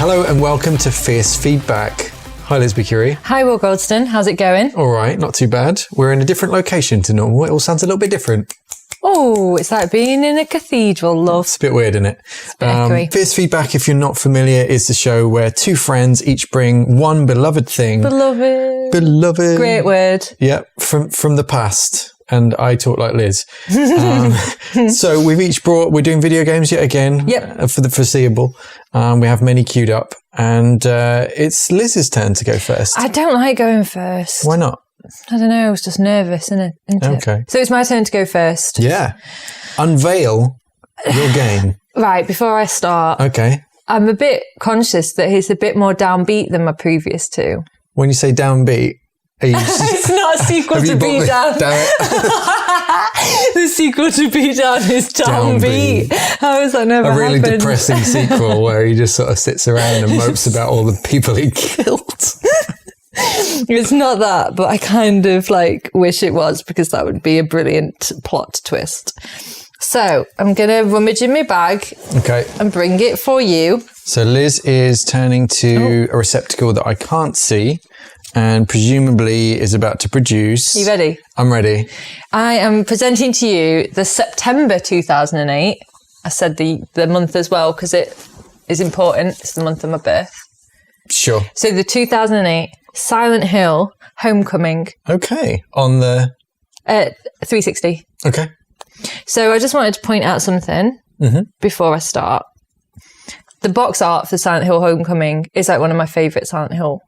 Hello and welcome to Fierce Feedback. Hi Liz Curie. Hi Will Goldston, how's it going? All right, not too bad. We're in a different location to normal. It all sounds a little bit different. Oh, it's like being in a cathedral, love. It's a bit weird, isn't it? Fierce Feedback, if you're not familiar, is the show where two friends each bring one beloved thing. Beloved. Great word. Yeah, from the past. And I talk like Liz. So we're doing video games yet again. Yep. For the foreseeable. We have many queued up. And it's Liz's turn to go first. I don't like going first. Why not? I don't know, I was just nervous, isn't it? Okay. So it's my turn to go first. Yeah. Unveil your game. Right, before I start. Okay. I'm a bit conscious that it's a bit more downbeat than my previous two. When you say downbeat, are you it's not a sequel to Beat Down. Damn it. The sequel to Beat Down is Downbeat. How has that never happened? A really depressing sequel where he just sort of sits around and mopes about all the people he killed. It's not that, but I kind of wish it was, because that would be a brilliant plot twist. So I'm going to rummage in my bag and bring it for you. So Liz is turning to a receptacle that I can't see and presumably is about to produce. Are you ready? I'm ready. I am presenting to you the September 2008. I said the month as well because it is important. It's the month of my birth. Sure. So the 2008 Silent Hill Homecoming. Okay. On the 360. Okay. So I just wanted to point out something before I start. The box art for Silent Hill Homecoming is one of my favourite Silent Hill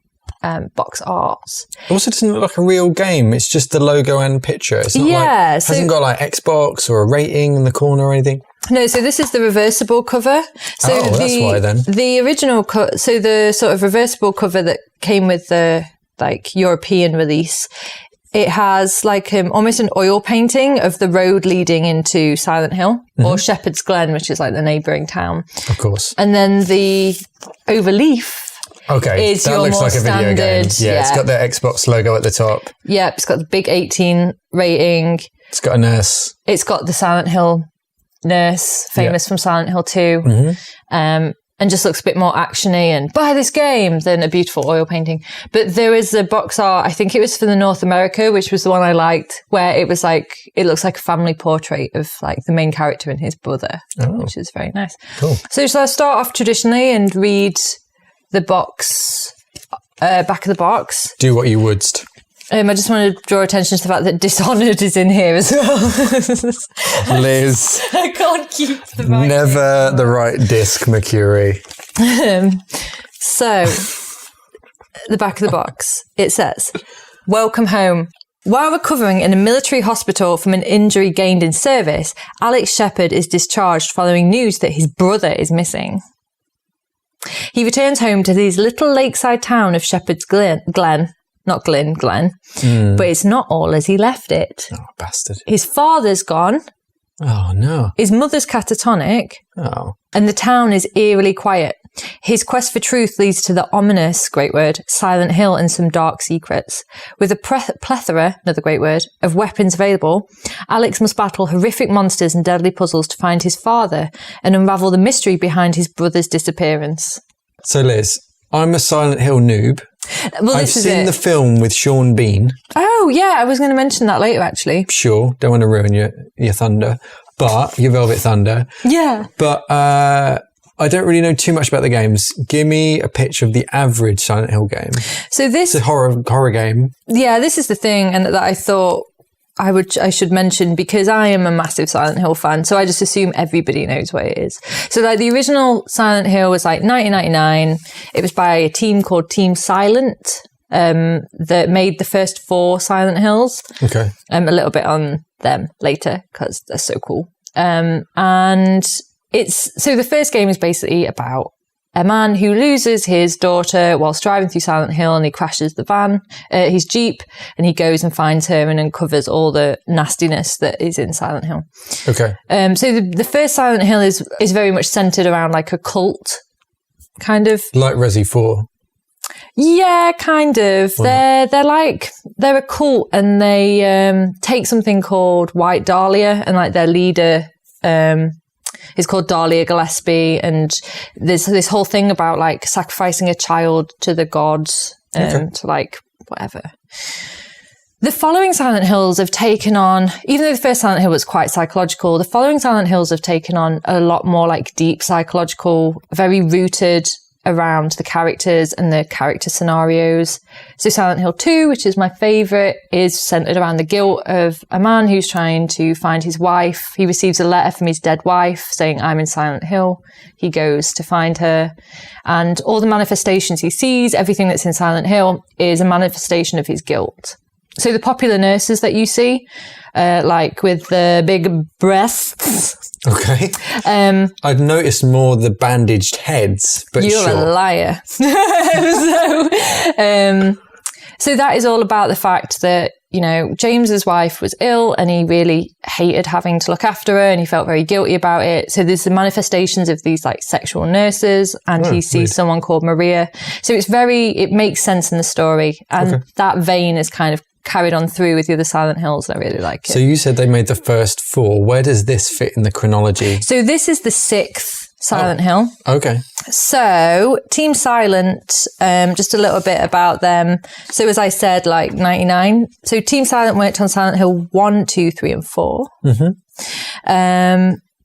box arts. It also doesn't look like a real game. It's just the logo and picture. It's not hasn't got Xbox or a rating in the corner or anything. No, so this is the reversible cover. So that's why then. The original, so the sort of reversible cover that came with the European release, it has almost an oil painting of the road leading into Silent Hill or Shepherd's Glen, which is the neighbouring town. Of course. And then the overleaf. Okay, is that looks like a video game. Yeah, it's got the Xbox logo at the top. Yeah, it's got the big 18 rating. It's got a nurse. It's got the Silent Hill nurse, famous from Silent Hill 2. And just looks a bit more actiony and buy this game than a beautiful oil painting. But there is a box art, I think it was for the North America, which was the one I liked, where it was it looks like a family portrait of the main character and his brother, which is very nice. Cool. So shall I start off traditionally and read the box, back of the box? Do what you wouldst. I just want to draw attention to the fact that Dishonored is in here as well. Liz. I can't keep the back. Never the right disc, Mercury. So, the back of the box, it says, "Welcome home. While recovering in a military hospital from an injury gained in service, Alex Shepard is discharged following news that his brother is missing. He returns home to his little lakeside town of Shepherd's Glen. Not Glen. But it's not all as he left it. Oh, bastard. His father's gone. Oh, no. His mother's catatonic. Oh. And the town is eerily quiet. His quest for truth leads to the ominous, great word, Silent Hill and some dark secrets. With a plethora, another great word, of weapons available, Alex must battle horrific monsters and deadly puzzles to find his father and unravel the mystery behind his brother's disappearance." So, Liz, I'm a Silent Hill noob. Well, I've seen the film with Sean Bean. Oh, yeah, I was going to mention that later, actually. Sure, don't want to ruin your thunder, but your Velvet Thunder. Yeah. But I don't really know too much about the games. Give me a pitch of the average Silent Hill game. So this... It's a horror game. Yeah, this is the thing, and that I thought I should mention, because I am a massive Silent Hill fan, so I just assume everybody knows what it is. So the original Silent Hill was 1999. It was by a team called Team Silent that made the first 4 Silent Hills. Okay. A little bit on them later because they're so cool. And so the first game is basically about a man who loses his daughter whilst driving through Silent Hill, and he crashes his Jeep, and he goes and finds her and uncovers all the nastiness that is in Silent Hill. Okay. So the first Silent Hill is very much centered around a cult, kind of. Like Resi 4. Yeah, kind of. They're a cult, and they take something called White Dahlia, and their leader is called Dahlia Gillespie, and there's this whole thing about like sacrificing a child to the gods and like whatever. The following Silent Hills have taken on, even though the first Silent Hill was quite psychological, the following Silent Hills have taken on a lot more like deep psychological, very rooted around the characters and the character scenarios. So Silent Hill 2, which is my favourite, is centred around the guilt of a man who's trying to find his wife. He receives a letter from his dead wife saying, I'm in Silent Hill. He goes to find her. And all the manifestations he sees, everything that's in Silent Hill, is a manifestation of his guilt. So the popular nurses that you see, like with the big breasts. Okay. I'd noticed more the bandaged heads, but you're a liar. So that is all about the fact that, you know, James's wife was ill and he really hated having to look after her and he felt very guilty about it. So there's the manifestations of these like sexual nurses and he sees someone called Maria. So it makes sense in the story. And that vein is kind of carried on through with the other Silent Hills. I really like it. So you said they made the first 4. Where does this fit in the chronology? So this is the 6th Silent Hill. Okay. So Team Silent, just a little bit about them. So as I said, like 99. So Team Silent worked on Silent Hill 1, 2, 3 and 4.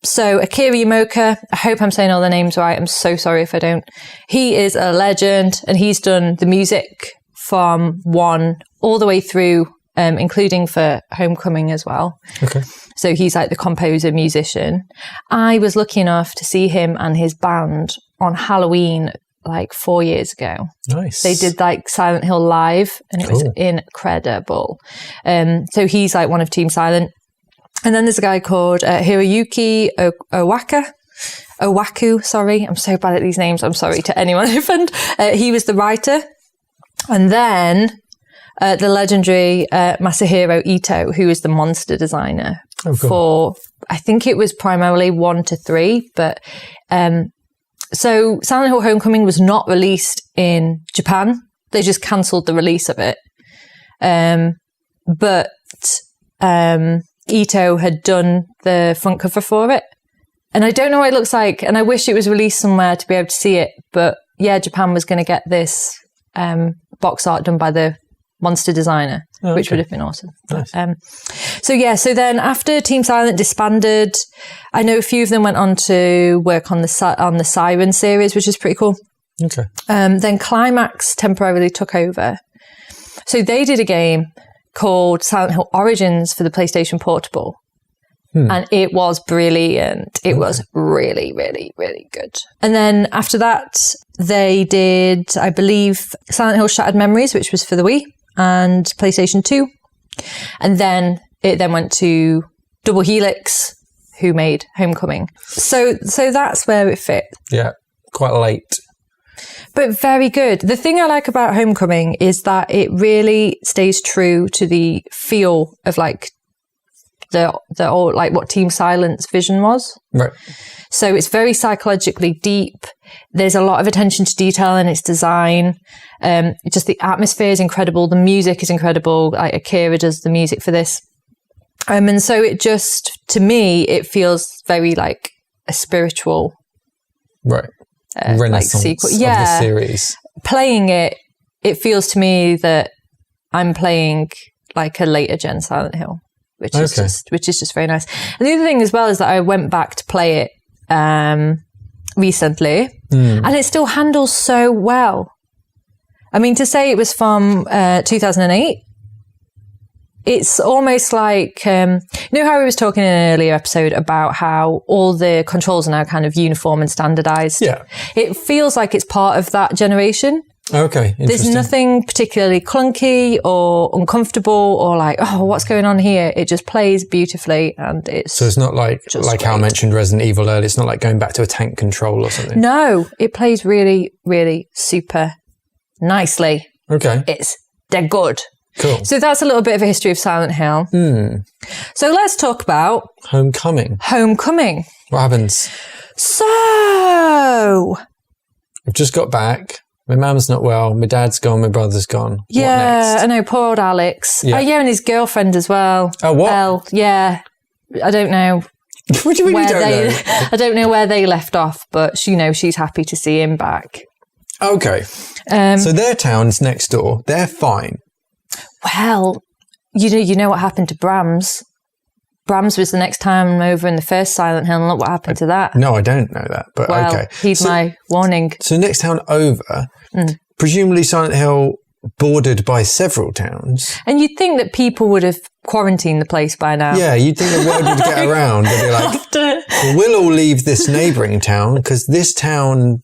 So Akira Yamaoka, I hope I'm saying all the names right. I'm so sorry if I don't. He is a legend and he's done the music from 1 all the way through, including for Homecoming as well. Okay. So he's like the composer, musician. I was lucky enough to see him and his band on Halloween like 4 years ago. Nice. They did like Silent Hill Live and it was incredible. So he's like one of Team Silent. And then there's a guy called Hiroyuki Owaku, sorry. I'm so bad at these names. I'm sorry to anyone who offend. He was the writer. And then the legendary Masahiro Ito, who is the monster designer for, I think it was primarily 1 to 3. But so Silent Hill Homecoming was not released in Japan. They just cancelled the release of it. But Ito had done the front cover for it. And I don't know what it looks like. And I wish it was released somewhere to be able to see it. But yeah, Japan was going to get this box art done by the monster designer, which would have been awesome. Nice. So then after Team Silent disbanded, I know a few of them went on to work on the Siren series, which is pretty cool. Okay. Then Climax temporarily took over. So they did a game called Silent Hill Origins for the PlayStation Portable. And it was brilliant. It was really, really, really good. And then after that, they did, I believe, Silent Hill Shattered Memories, which was for the Wii and PlayStation 2. And then it then went to Double Helix, who made Homecoming. So that's where it fit. Yeah, quite late. But very good. The thing I like about Homecoming is that it really stays true to the feel of like the like what Team Silent's vision was. Right. So it's very psychologically deep. There's a lot of attention to detail in its design. Just the atmosphere is incredible. The music is incredible. Like Akira does the music for this. And so it just, to me, it feels very like a spiritual. Right. Renaissance like sequel. Of the series. Playing it, it feels to me that I'm playing like a later gen Silent Hill. Which is just very nice. And the other thing as well is that I went back to play it recently, and it still handles so well. I mean, to say it was from 2008, it's almost like, you know how we was talking in an earlier episode about how all the controls are now kind of uniform and standardized? Yeah. It feels like it's part of that generation. Okay, there's nothing particularly clunky or uncomfortable or like, oh, what's going on here? It just plays beautifully and it's so it's not like how I mentioned Resident Evil earlier, it's not like going back to a tank control or something. No, it plays really, really super nicely. Okay. They're good. Cool. So that's a little bit of a history of Silent Hill. So let's talk about Homecoming. What happens? So I've just got back. My mum's not well. My dad's gone. My brother's gone. Yeah, I know. Poor old Alex. Yeah. Oh, yeah, and his girlfriend as well. Oh, what? Elle. Yeah. I don't know. What do you mean you don't know? I don't know where they left off, but she's happy to see him back. Okay. So their town's next door. They're fine. Well, you know what happened to Brams? Brams was the next town over in the first Silent Hill, and look what happened to that. No, I don't know that, but okay. Heed my warning. So next town over, presumably Silent Hill bordered by several towns. And you'd think that people would have quarantined the place by now. Yeah, you'd think the word would get around. They'd be like, well, we'll all leave this neighbouring town because this town...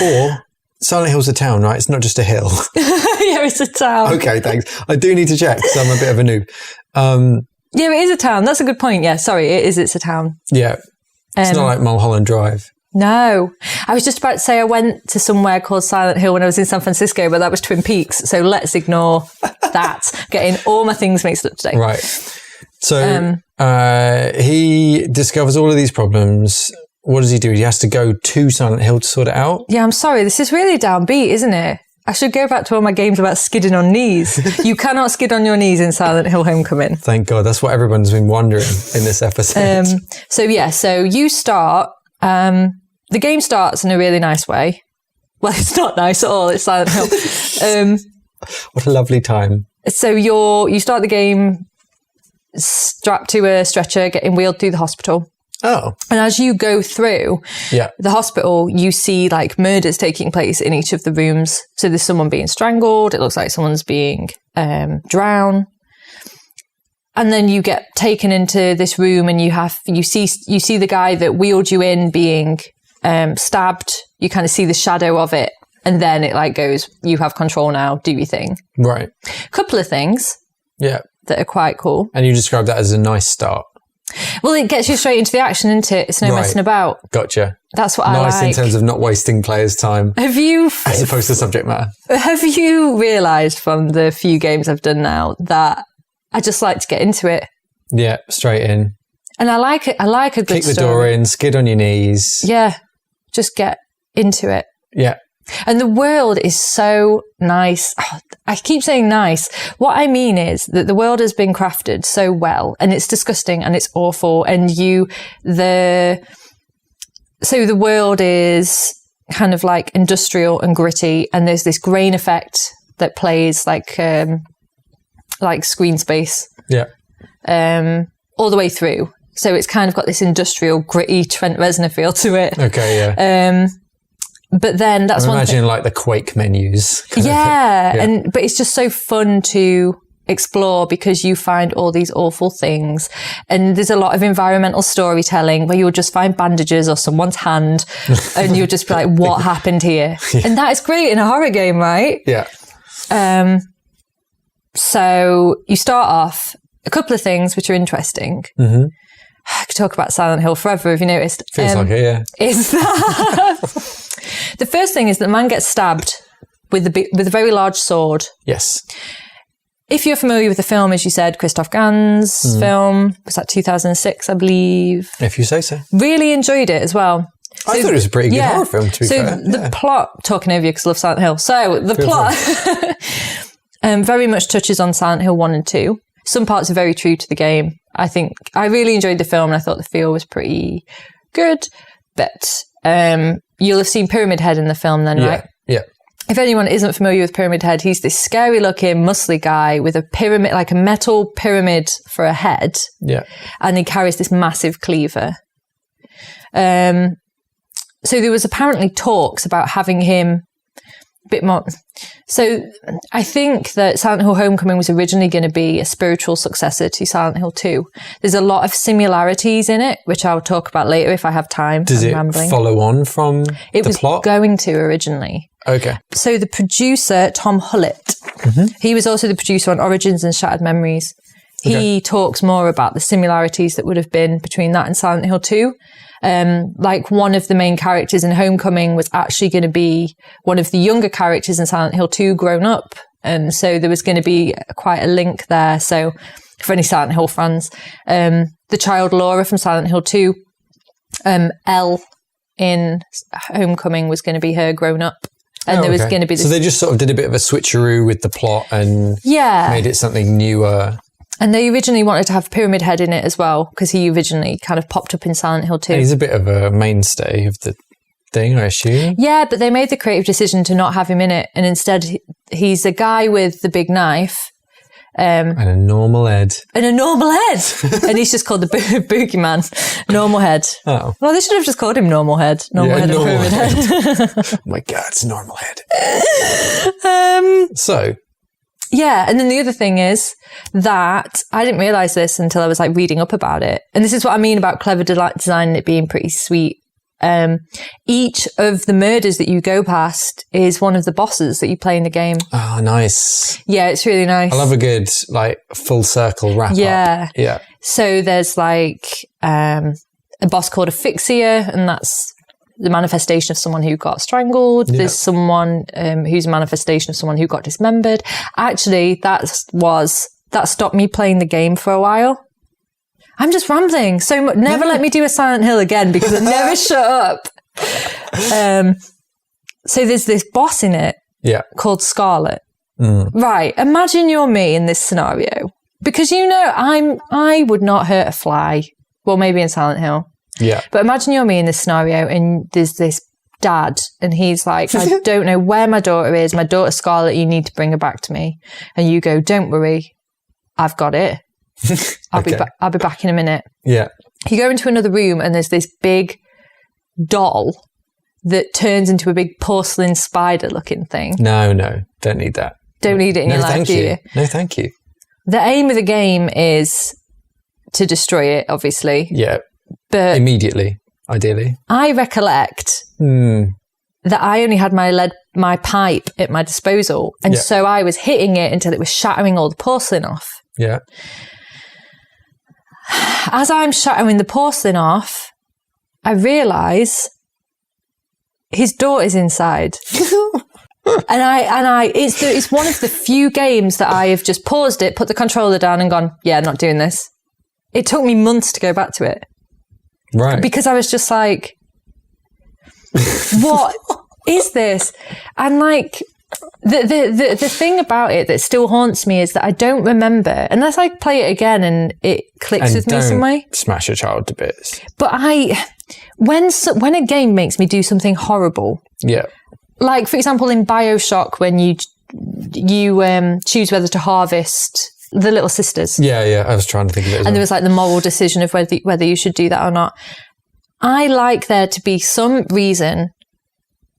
Or Silent Hill's a town, right? It's not just a hill. Yeah, it's a town. Okay, thanks. I do need to check because I'm a bit of a noob. Yeah, it is a town. That's a good point. Yeah, sorry, it's a town. Yeah. It's not like Mulholland Drive. No. I was just about to say I went to somewhere called Silent Hill when I was in San Francisco, but that was Twin Peaks. So let's ignore that. Getting all my things mixed up today. Right. So he discovers all of these problems. What does he do? He has to go to Silent Hill to sort it out? Yeah, I'm sorry. This is really downbeat, isn't it? I should go back to all my games about skidding on knees. You cannot skid on your knees in Silent Hill Homecoming. Thank God. That's what everyone's been wondering in this episode. So you start... the game starts in a really nice way. Well, it's not nice at all. It's Silent Hill. What a lovely time. So you start the game strapped to a stretcher, getting wheeled through the hospital. Oh. And as you go through the hospital, you see like murders taking place in each of the rooms. So there's someone being strangled. It looks like someone's being drowned. And then you get taken into this room and you see the guy that wheeled you in being stabbed. You kind of see the shadow of it. And then it like goes, you have control now, do your thing. Right. Couple of things. Yeah. That are quite cool. And you describe that as a nice start. Well, it gets you straight into the action, isn't it? It's no messing about. Gotcha. That's what I like. Nice in terms of not wasting players' time. As opposed to subject matter. Have you realised from the few games I've done now that I just like to get into it? Yeah, straight in. And I like it. I like a good Kick the story. door in, skid on your knees. Yeah, just get into it. Yeah. And the world is so nice. Oh, I keep saying nice. What I mean is that the world has been crafted so well, and it's disgusting and it's awful. And the world is kind of like industrial and gritty, and there's this grain effect that plays like screen space. Yeah. All the way through. So it's kind of got this industrial, gritty Trent Reznor feel to it. Okay, yeah. But then that's one thing. Imagine like the Quake menus. Yeah. But it's just so fun to explore because you find all these awful things. And there's a lot of environmental storytelling where you'll just find bandages or someone's hand and you'll just be like, what happened here? Yeah. And that is great in a horror game, right? Yeah. So you start off a couple of things which are interesting. Mm-hmm. I could talk about Silent Hill forever, have you noticed? Feels like it, yeah. Is that... The first thing is that man gets stabbed with a very large sword. Yes. If you're familiar with the film, as you said, Christoph Gans' film, was that 2006, I believe? If you say so. Really enjoyed it as well. I thought it was a pretty good horror film, to be fair. So the plot, talking over you because I love Silent Hill. So the plot very much touches on Silent Hill 1 and 2. Some parts are very true to the game. I think I really enjoyed the film and I thought the feel was pretty good. But you'll have seen Pyramid Head in the film then, right? Yeah. If anyone isn't familiar with Pyramid Head, he's this scary looking, muscly guy with a pyramid, like a metal pyramid for a head. Yeah. And he carries this massive cleaver. So there was apparently talks about having him a bit more. So I think that Silent Hill Homecoming was originally going to be a spiritual successor to Silent Hill 2. There's a lot of similarities in it, which I'll talk about later if I have time. Does it follow on from the plot? It was going to originally. Okay. So the producer, Tom Hullett, he was also the producer on Origins and Shattered Memories. He talks more about the similarities that would have been between that and Silent Hill 2. Like one of the main characters in Homecoming was actually going to be one of the younger characters in Silent Hill 2 grown up. And so there was going to be quite a link there. So for any Silent Hill fans, the child Laura from Silent Hill 2, Elle in Homecoming was going to be her grown up. And there was going to be this... So they just sort of did a bit of a switcheroo with the plot and made it something newer. And they originally wanted to have Pyramid Head in it as well, because he originally kind of popped up in Silent Hill 2. He's a bit of a mainstay of the thing, I assume. Yeah, but they made the creative decision to not have him in it. And instead, he's a guy with the big knife. And a normal head. And a normal head. And he's just called the Boogeyman. Normal Head. Oh. Well, they should have just called him Normal Head. Normal Head and Pyramid Head. Oh my God, it's a normal head. So... Yeah, and then the other thing is that I didn't realise this until I was like reading up about it. And this is what I mean about clever design and it being pretty sweet. Each of the murders that you go past is one of the bosses that you play in the game. Oh, nice. Yeah, it's really nice. I love a good like full circle wrap up. Yeah. So there's like a boss called Asphyxia, and that's the manifestation of someone who got strangled. Yeah. There's someone who's a manifestation of someone who got dismembered. Actually, that stopped me playing the game for a while. I'm just rambling so much. Never let me do a Silent Hill again because I never shut up. So there's this boss in it called Scarlet. Right. Imagine you're me in this scenario. Because I would not hurt a fly. Well, maybe in Silent Hill. Yeah. But imagine you're me in this scenario and there's this dad and he's like, I don't know where my daughter is. My daughter's Scarlet, you need to bring her back to me. And you go, don't worry, I've got it. I'll be back in a minute. Yeah. You go into another room and there's this big doll that turns into a big porcelain spider looking thing. No, don't need that. Don't need it in your life, do you? No, thank you. The aim of the game is to destroy it, obviously. Yeah. But immediately, ideally. I recollect that I only had my pipe at my disposal. And so I was hitting it until it was shattering all the porcelain off. Yeah. As I'm shattering the porcelain off, I realise his daughter's inside. and it's one of the few games that I have just paused it, put the controller down and gone, yeah, not doing this. It took me months to go back to it. Right. Because I was just like, what is this? And like, the thing about it that still haunts me is that I don't remember, unless I play it again and it clicks with me some way. Smash a child to bits. But when a game makes me do something horrible. Yeah. Like, for example, in BioShock, when you choose whether to harvest the little sisters. Yeah. I was trying to think of it as And there was like the moral decision of whether you should do that or not. I like there to be some reason,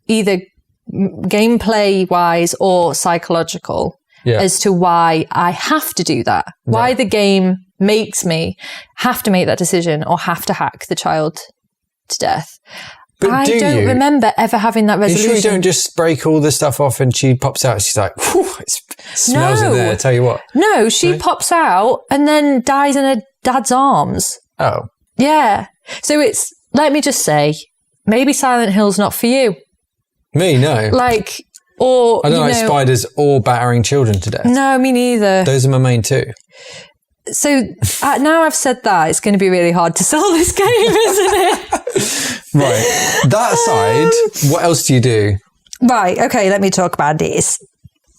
either gameplay wise or psychological, as to why I have to do that. Right. Why the game makes me have to make that decision or have to hack the child to death. But I don't remember ever having that resolution. You sure you don't just break all the stuff off and she pops out? She's like, whew, it smells in there, I tell you what. No, she pops out and then dies in her dad's arms. Oh. Yeah. So let me just say, maybe Silent Hill's not for you. Me, no. Like, or, I don't like spiders or battering children to death. No, me neither. Those are my main two. So now I've said that, it's going to be really hard to sell this game, isn't it? Right. That aside, what else do you do? Right. Okay. Let me talk about this.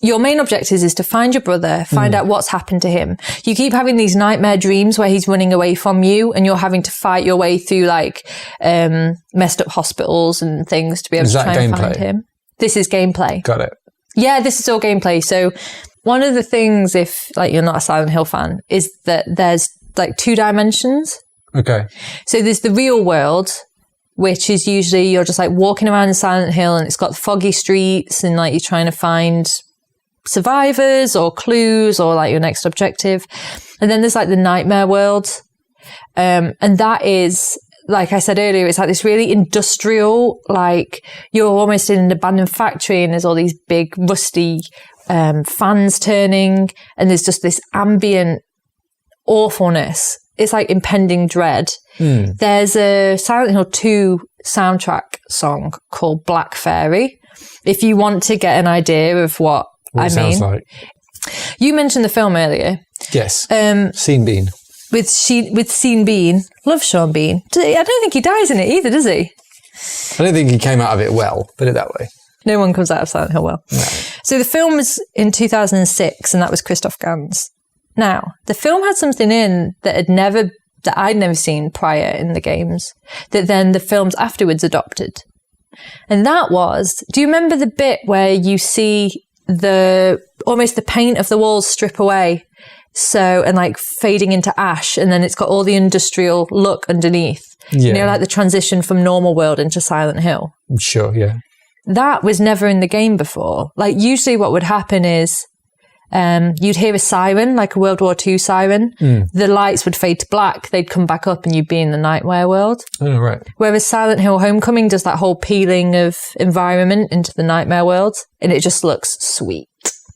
Your main objective is to find your brother, find out what's happened to him. You keep having these nightmare dreams where he's running away from you and you're having to fight your way through like messed up hospitals and things to be able to try and find him. This is gameplay. Got it. Yeah, this is all gameplay. So one of the things, if like you're not a Silent Hill fan, is that there's like 2 dimensions. Okay. So there's the real world, which is usually you're just like walking around in Silent Hill and it's got foggy streets and like you're trying to find survivors or clues or like your next objective. And then there's like the nightmare world. And that is, like I said earlier, it's like this really industrial, like you're almost in an abandoned factory and there's all these big rusty fans turning and there's just this ambient awfulness. It's like impending dread. There's a Silent Hill 2 soundtrack song called Black Fairy. If you want to get an idea of what I mean. Sounds like. You mentioned the film earlier. Yes. Sean Bean. With Sean Bean. Love Sean Bean. I don't think he dies in it either, does he? I don't think he came out of it well, put it that way. No one comes out of Silent Hill well. No. So the film was in 2006 and that was Christoph Gans. Now, the film had something in that I'd never seen prior in the games, that then the films afterwards adopted. And that was, do you remember the bit where you see almost the paint of the walls strip away? And like fading into ash, and then it's got all the industrial look underneath. Yeah. You know, like the transition from normal world into Silent Hill. Sure, yeah. That was never in the game before. Like usually what would happen is you'd hear a siren, like a World War II siren. The lights would fade to black. They'd come back up and you'd be in the nightmare world. Oh, right. Whereas Silent Hill Homecoming does that whole peeling of environment into the nightmare world, and it just looks sweet.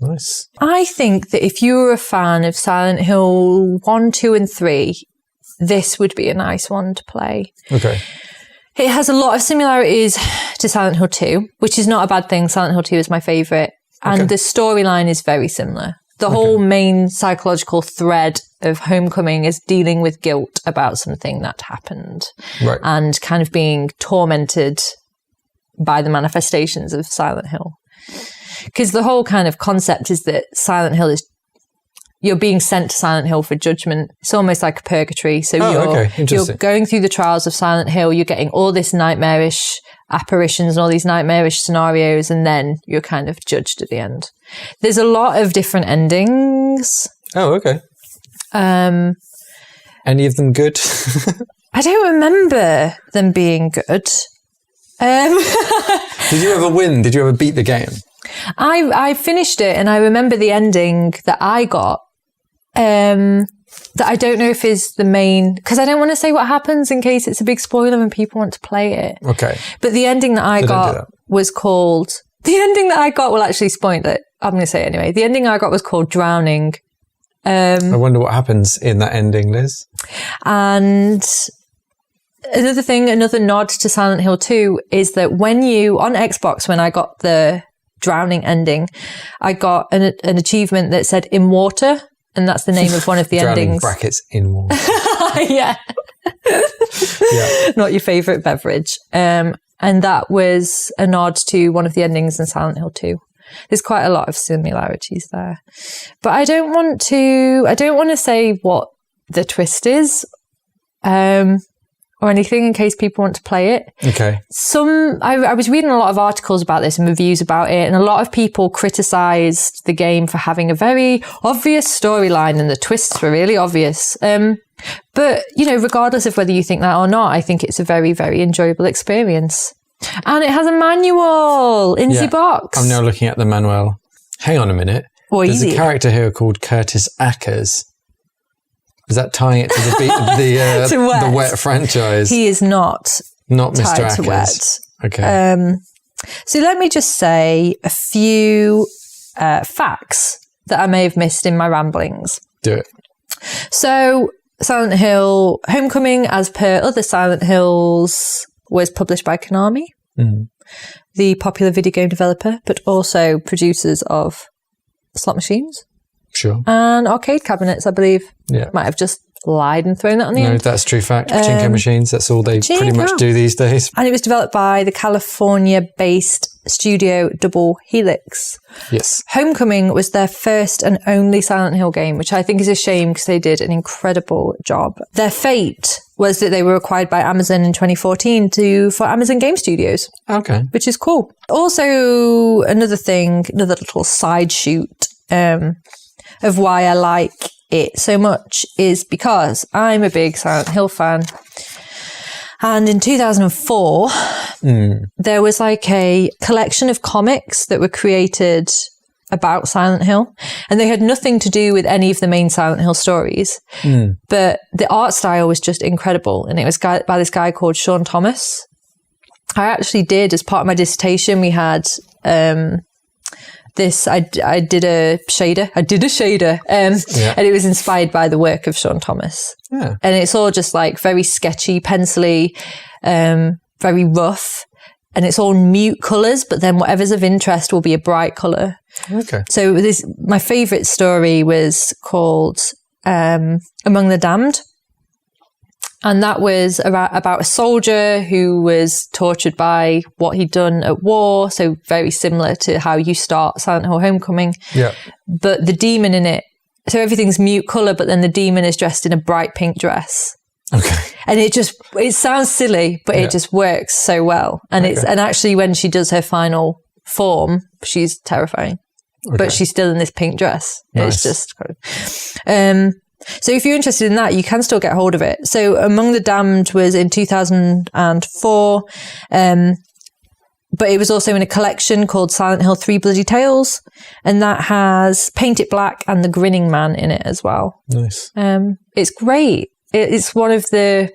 Nice. I think that if you were a fan of Silent Hill 1, 2, and 3, this would be a nice one to play. Okay. It has a lot of similarities to Silent Hill 2, which is not a bad thing. Silent Hill 2 is my favourite. And the storyline is very similar. The whole main psychological thread of Homecoming is dealing with guilt about something that happened. Right. And kind of being tormented by the manifestations of Silent Hill. Because the whole kind of concept is that Silent Hill you're being sent to Silent Hill for judgment. It's almost like a purgatory. So you're going through the trials of Silent Hill. You're getting all this nightmarish apparitions and all these nightmarish scenarios, and then you're kind of judged at the end. There's a lot of different endings. Oh, okay. Any of them good? I don't remember them being good. Did you ever win? Did you ever beat the game? I finished it, and I remember the ending that I got, that I don't know if is the main, because I don't want to say what happens in case it's a big spoiler and people want to play it. Okay. But the ending that I got was called, well, actually spoiled it. I'm going to say it anyway. The ending I got was called Drowning. I wonder what happens in that ending, Liz. And another nod to Silent Hill 2 is that on Xbox, when I got the Drowning ending, I got an achievement that said in water, and that's the name of one of the endings. Brackets in water. Yeah. Yeah. Not your favourite beverage. And that was a nod to one of the endings in Silent Hill 2. There's quite a lot of similarities there. But I don't want to say what the twist is. Or anything in case people want to play it. Okay. I was reading a lot of articles about this and reviews about it, and a lot of people criticised the game for having a very obvious storyline, and the twists were really obvious. But, regardless of whether you think that or not, I think it's a very, very enjoyable experience. And it has a manual in the box. I'm now looking at the manual. Hang on a minute. There's a character here called Curtis Ackers. Is that tying it to the Wet franchise? He is not Mr. Ackers. To Wet. Okay. So let me just say a few facts that I may have missed in my ramblings. Do it. So Silent Hill Homecoming, as per other Silent Hills, was published by Konami, the popular video game developer, but also producers of slot machines. Sure. And arcade cabinets, I believe. Yeah. Might have just lied and thrown that on the end. No, that's true fact. Pachinko machines, that's all they pretty much do these days. And it was developed by the California-based studio Double Helix. Yes. Homecoming was their first and only Silent Hill game, which I think is a shame because they did an incredible job. Their fate was that they were acquired by Amazon in 2014 for Amazon Game Studios. Okay. Which is cool. Also, another little side shoot of why I like it so much is because I'm a big Silent Hill fan. And in 2004, there was like a collection of comics that were created about Silent Hill. And they had nothing to do with any of the main Silent Hill stories. But the art style was just incredible. And it was by this guy called Sean Thomas. I actually did, as part of my dissertation, we had I did a shader, and it was inspired by the work of Sean Thomas. Yeah. And it's all just like very sketchy, pencily, very rough, and it's all mute colours, but then whatever's of interest will be a bright colour. Okay. So my favourite story was called Among the Damned. And that was about a soldier who was tortured by what he'd done at war. So very similar to how you start Silent Hill Homecoming. Yeah. But the demon in it so everything's mute colour, but then the demon is dressed in a bright pink dress. Okay. And it sounds silly, but it just works so well. And and actually when she does her final form, she's terrifying. Okay. But she's still in this pink dress. Nice. It's just so if you're interested in that, you can still get hold of it. So Among the Damned was in 2004. But it was also in a collection called Silent Hill 3 Bloody Tales. And that has Paint It Black and The Grinning Man in it as well. Nice. It's great. It's one of the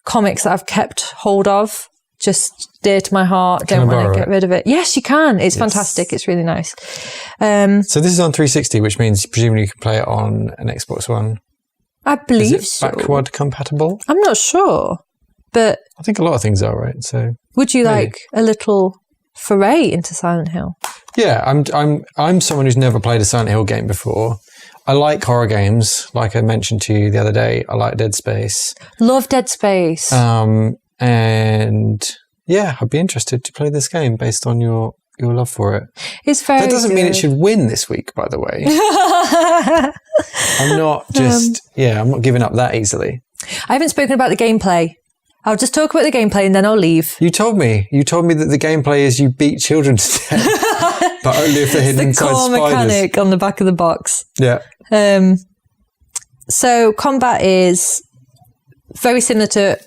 comics that I've kept hold of, just dear to my heart. Don't want to get rid of it. Yes, you can. It's fantastic. It's really nice. So this is on 360, which means presumably you can play it on an Xbox One. I believe is it so. Backward compatible? I'm not sure, but I think a lot of things are, right? So would you like a little foray into Silent Hill? Yeah, I'm someone who's never played a Silent Hill game before. I like horror games, like I mentioned to you the other day. I like Dead Space. Love Dead Space. And yeah, I'd be interested to play this game based on your love for it. It's very That doesn't mean it should win this week, by the way. I'm not I'm not giving up that easily. I haven't spoken about the gameplay. I'll just talk about the gameplay and then I'll leave. You told me that the gameplay is you beat children to death, but only if they're hidden inside spiders. The core mechanic on the back of the box. Yeah. So combat is very similar to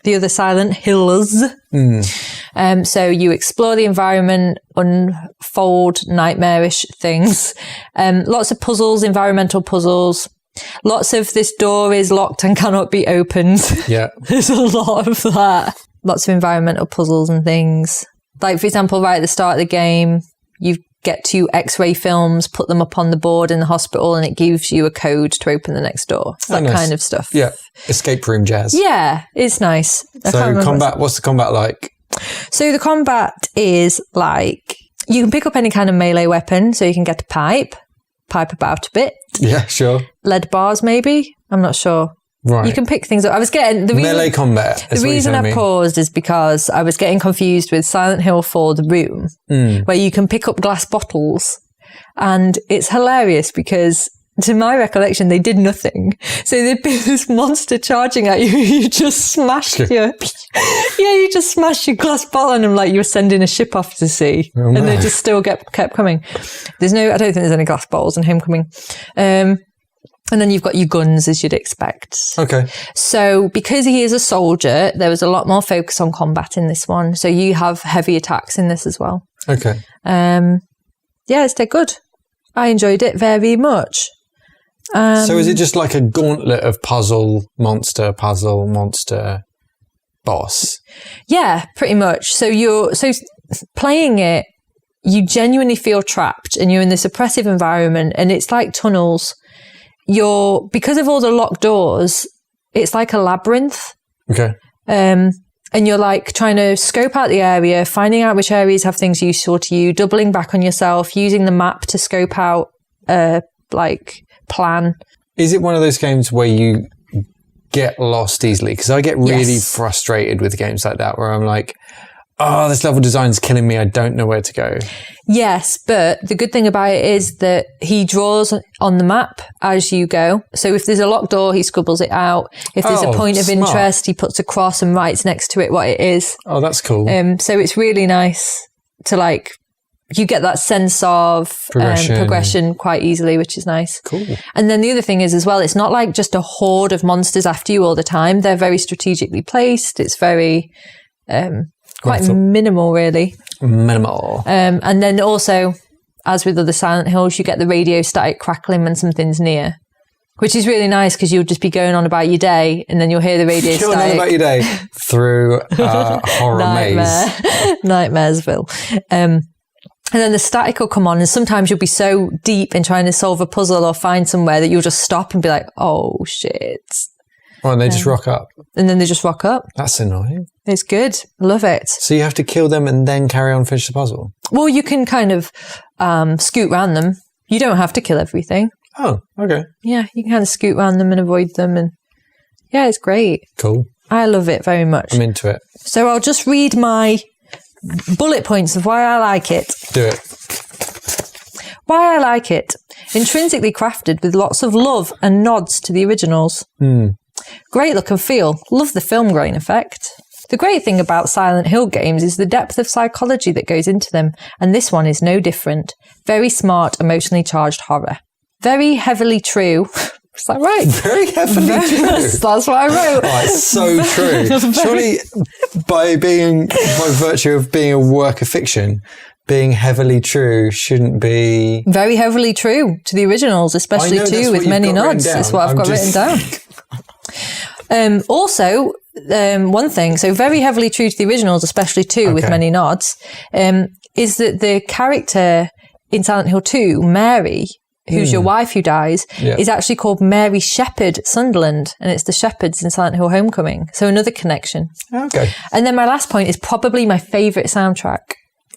the other Silent Hills. So you explore the environment, unfold nightmarish things. Lots of puzzles, environmental puzzles. Lots of this door is locked and cannot be opened. Yeah. There's a lot of that. Lots of environmental puzzles and things. Like, for example, right at the start of the game, you get 2 X-ray films, put them up on the board in the hospital, and it gives you a code to open the next door. That kind of stuff. Yeah. Escape room jazz. Yeah, it's nice. So what's the combat like? So the combat is like, you can pick up any kind of melee weapon, so you can get a pipe about a bit. Yeah, sure. Lead bars, maybe? I'm not sure. Right. You can pick things up. I was getting... melee combat. The reason I paused is because I was getting confused with Silent Hill 4 The Room, where you can pick up glass bottles. And it's hilarious because, to my recollection, they did nothing. So there'd be this monster charging at you. You just smashed you just smashed your glass bottle on them like you were sending a ship off to sea. Oh, and they just still kept coming. I don't think there's any glass bottles in Homecoming. And then you've got your guns, as you'd expect. Okay. So because he is a soldier, there was a lot more focus on combat in this one. So you have heavy attacks in this as well. Okay. Yeah, it's dead good. I enjoyed it very much. So is it just like a gauntlet of puzzle, monster, boss? Yeah, pretty much. So playing it, you genuinely feel trapped and you're in this oppressive environment and it's like tunnels. Because of all the locked doors, it's like a labyrinth. Okay. And you're like trying to scope out the area, finding out which areas have things useful to you, doubling back on yourself, using the map to scope out plan. Is it one of those games where you get lost easily? Because I get really frustrated with games like that where I'm like, oh, this level design is killing me. I don't know where to go. Yes, but the good thing about it is that he draws on the map as you go. So if there's a locked door, he scribbles it out. If there's a point of interest, he puts a cross and writes next to it what it is. Oh, that's cool. So it's really nice to you get that sense of progression quite easily, which is nice. Cool. And then the other thing is as well, it's not like just a horde of monsters after you all the time. They're very strategically placed. It's very... quite minimal, really. Minimal. And then also, as with other Silent Hills, you get the radio static crackling when something's near, which is really nice because you'll just be going on about your day and then you'll hear the radio static. Going on about your day through a horror maze. Nightmaresville. And then the static will come on and sometimes you'll be so deep in trying to solve a puzzle or find somewhere that you'll just stop and be like, oh, shit. Oh, and they just rock up. And then they just rock up. That's annoying. It's good. Love it. So you have to kill them and then carry on and finish the puzzle? Well, you can kind of scoot around them. You don't have to kill everything. Oh, okay. Yeah, you can kind of scoot around them and avoid them. And yeah, it's great. Cool. I love it very much. I'm into it. So I'll just read my bullet points of why I like it. Do it. Why I like it. Intrinsically crafted with lots of love and nods to the originals. Great look and feel. Love the film grain effect. The great thing about Silent Hill games is the depth of psychology that goes into them, and this one is no different. Very smart, emotionally charged horror. Very heavily true. Is that right? Very heavily true. That's what I wrote. Oh, it's so true. Surely, by virtue of being a work of fiction, being heavily true shouldn't be... Very heavily true to the originals, especially two with many nods. That's what I've got written down. Also, one thing, so very heavily true to the originals, especially two with many nods, is that the character in Silent Hill 2, Mary, who's your wife who dies, is actually called Mary Shepherd Sunderland, and it's the Shepherds in Silent Hill Homecoming. So another connection. Okay. And then my last point is probably my favourite soundtrack.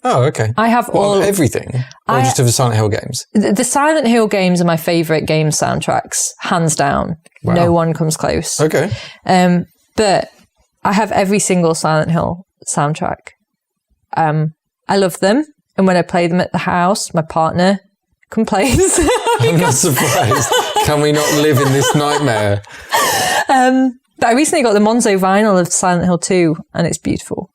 Oh, okay. I have everything, or just of the Silent Hill games? The Silent Hill games are my favourite game soundtracks, hands down. Wow. No one comes close. Okay. But I have every single Silent Hill soundtrack. I love them, and when I play them at the house, my partner complains. I'm not surprised. Can we not live in this nightmare? But I recently got the Monzo vinyl of Silent Hill 2, and it's beautiful.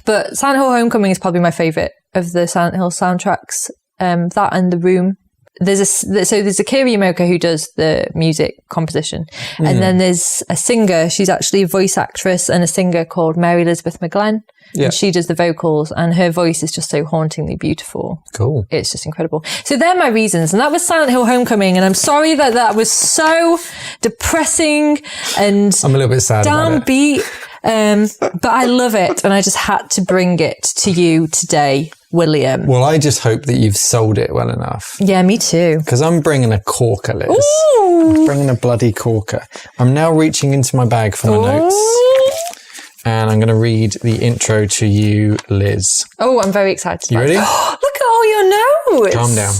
But Silent Hill Homecoming is probably my favourite of the Silent Hill soundtracks. That and The Room. There's Akira Yamaoka who does the music composition. And then there's a singer. She's actually a voice actress and a singer called Mary Elizabeth McGlenn. Yeah. And she does the vocals, and her voice is just so hauntingly beautiful. Cool. It's just incredible. So they're my reasons. And that was Silent Hill Homecoming. And I'm sorry that was so depressing and I'm a little bit sad downbeat. But I love it. And I just had to bring it to you today, William. Well, I just hope that you've sold it well enough. Yeah, me too. Because I'm bringing a corker, Liz. Ooh. I'm bringing a bloody corker. I'm now reaching into my bag for my notes. And I'm going to read the intro to you, Liz. Oh, I'm very excited. You ready? Look at all your notes. Calm down.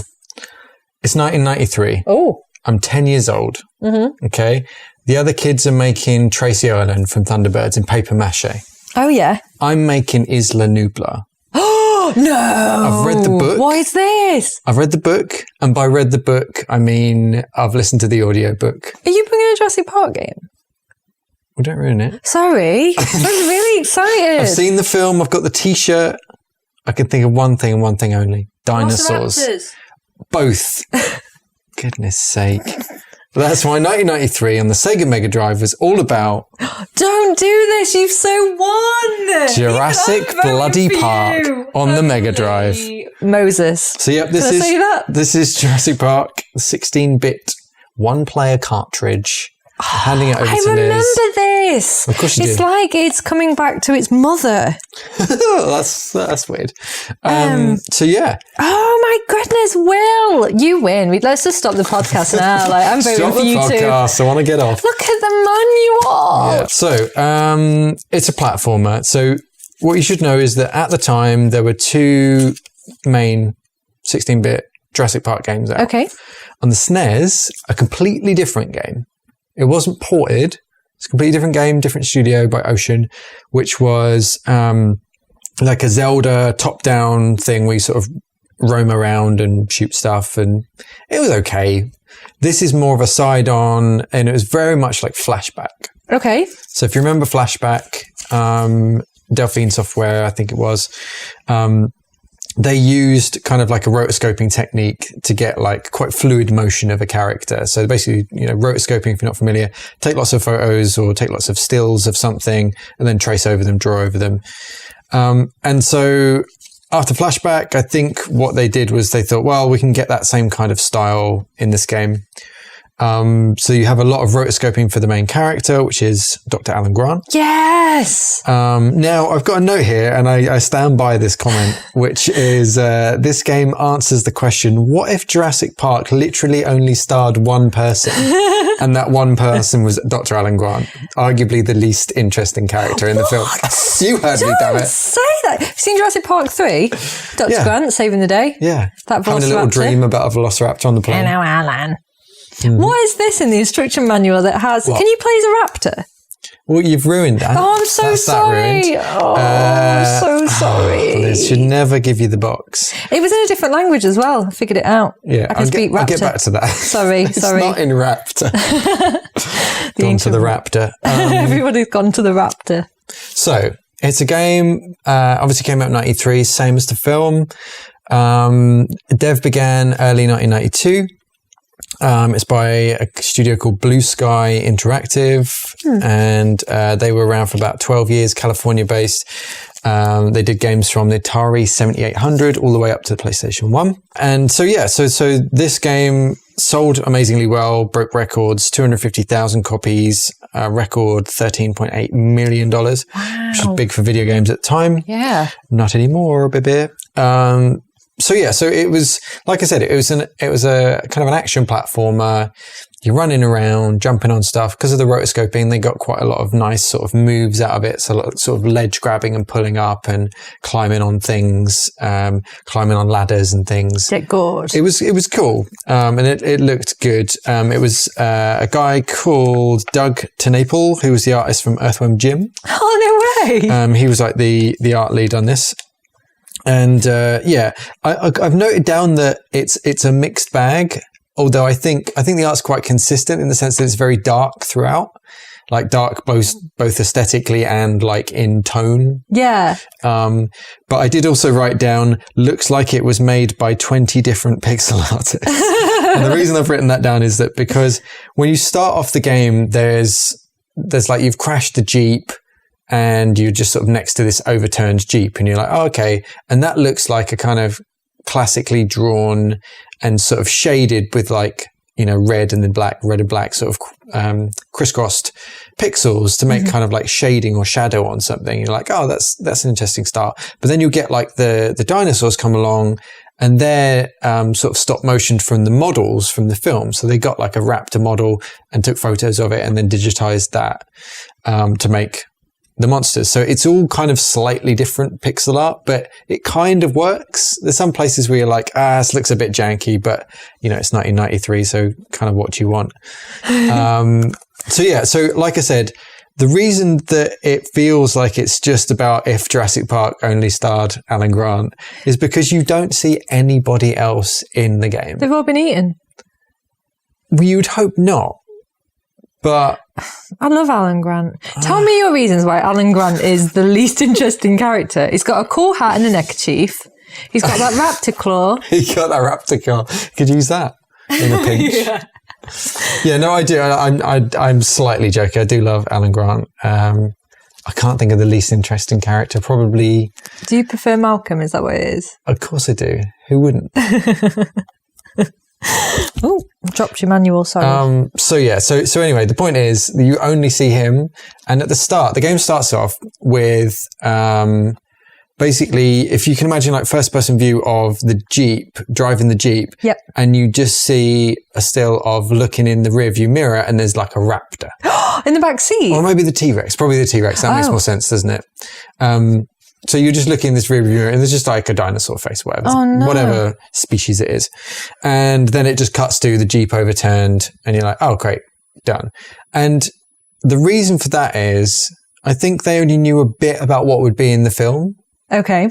It's 1993. Oh. I'm 10 years old. Mm-hmm. Okay. The other kids are making Tracy Island from Thunderbirds in paper mache. Oh, yeah. I'm making Isla Nublar. Oh, no. I've read the book. What is this? I've read the book. And by read the book, I mean I've listened to the audio book. Are you bringing a Jurassic Park game? Well, don't ruin it. Sorry. I'm really excited. I've seen the film. I've got the T-shirt. I can think of one thing and one thing only. Dinosaurs. Both. Goodness sake. That's why 1993 on the Sega Mega Drive was all about... Don't do this. You've so won. Jurassic Bloody Park on the Mega Drive. Moses. So, yep, this is Jurassic Park, 16-bit one-player cartridge. Handing it over to Liz. I remember this. Of course you do. It's like it's coming back to its mother. That's weird. So yeah. Oh my goodness, Will, you win. Let's just stop the podcast now. Like I'm voting for you too. Stop the podcast. I want to get off. Look at the manual. Yeah. So it's a platformer. So what you should know is that at the time there were two main 16-bit Jurassic Park games out. Okay. On the SNES, a completely different game. It wasn't ported. It's a completely different game, different studio by Ocean, which was like a Zelda top-down thing where you sort of roam around and shoot stuff, and it was okay. This is more of a side-on, and it was very much like Flashback. Okay. So if you remember Flashback, Delphine Software, I think it was, they used kind of like a rotoscoping technique to get like quite fluid motion of a character. So basically, rotoscoping, if you're not familiar, take lots of photos or take lots of stills of something and then trace over them, draw over them. And so after Flashback, I think what they did was they thought, well, we can get that same kind of style in this game. So you have a lot of rotoscoping for the main character, which is Dr. Alan Grant. Yes! Now, I've got a note here, and I stand by this comment, which is this game answers the question, what if Jurassic Park literally only starred one person, and that one person was Dr. Alan Grant, arguably the least interesting character in the film? You heard me, damn it. Don't say that. Have you seen Jurassic Park 3? Dr. Grant saving the day? Yeah. That having a little dream about a velociraptor on the plane. Hello, Alan. What is this in the instruction manual that has... What? Can you play as a raptor? Well, you've ruined that. Oh, I'm so sorry. I'm so sorry. They should never give you the box. It was in a different language as well. I figured it out. Yeah, I can speak Raptor. I'll get back to that. Sorry. It's not in Raptor. Gone to the Raptor. Everybody's gone to the Raptor. So, it's a game, obviously came out in 93, same as the film. Dev began early 1992. It's by a studio called Blue Sky Interactive, and they were around for about 12 years, California-based. They did games from the Atari 7800 all the way up to the PlayStation 1. And so this game sold amazingly well, broke records, 250,000 copies, record $13.8 million, wow. which is big for video games at the time. Yeah. Not anymore, baby. So it was, like I said, it was a kind of an action platformer. You're running around, jumping on stuff. Because of the rotoscoping, they got quite a lot of nice sort of moves out of it. So sort of ledge grabbing and pulling up and climbing on things, climbing on ladders and things. Good. It was cool. And it looked good. It was a guy called Doug TenNapel, who was the artist from Earthworm Jim. Oh, no way. He was like the art lead on this. And I've noted down that it's a mixed bag. Although I think the art's quite consistent in the sense that it's very dark throughout, like dark both aesthetically and like in tone. Yeah. But I did also write down, looks like it was made by 20 different pixel artists. And the reason I've written that down is that because when you start off the game, there's like you've crashed the Jeep and you're just sort of next to this overturned Jeep and you're like, oh, okay. And that looks like a kind of classically drawn and sort of shaded with like, you know, red and black sort of crisscrossed pixels to make kind of like shading or shadow on something. You're like, oh, that's an interesting start. But then you get like the dinosaurs come along and they're sort of stop motioned from the models from the film. So they got like a raptor model and took photos of it and then digitized that to make the monsters. So it's all kind of slightly different pixel art, but it kind of works. There's some places where you're like, this looks a bit janky, but you know, it's 1993, so kind of what do you want? So like I said, the reason that it feels like it's just about if Jurassic Park only starred Alan Grant is because you don't see anybody else in the game. They've all been eaten. Well, you would hope not. But I love Alan Grant. Tell me your reasons why Alan Grant is the least interesting character. He's got a cool hat and a neckerchief. He's got that raptor claw. He got that raptor claw. Could use that in a pinch. Yeah, no, I do. I'm slightly joking. I do love Alan Grant. I can't think of the least interesting character. Probably. Do you prefer Malcolm? Is that what it is? Of course I do. Who wouldn't? Oh, dropped your manual, sorry. So anyway, the point is you only see him, and at the start, the game starts off with basically, if you can imagine like first person view of the Jeep, driving the Jeep, yep. And you just see a still of looking in the rearview mirror and there's like a raptor. In the back seat? Or maybe the T-Rex, probably the T-Rex, that makes more sense, doesn't it? So you're just looking in this rearview mirror and there's just like a dinosaur face, whatever species it is. And then it just cuts to the Jeep overturned and you're like, oh, great, done. And the reason for that is I think they only knew a bit about what would be in the film. Okay.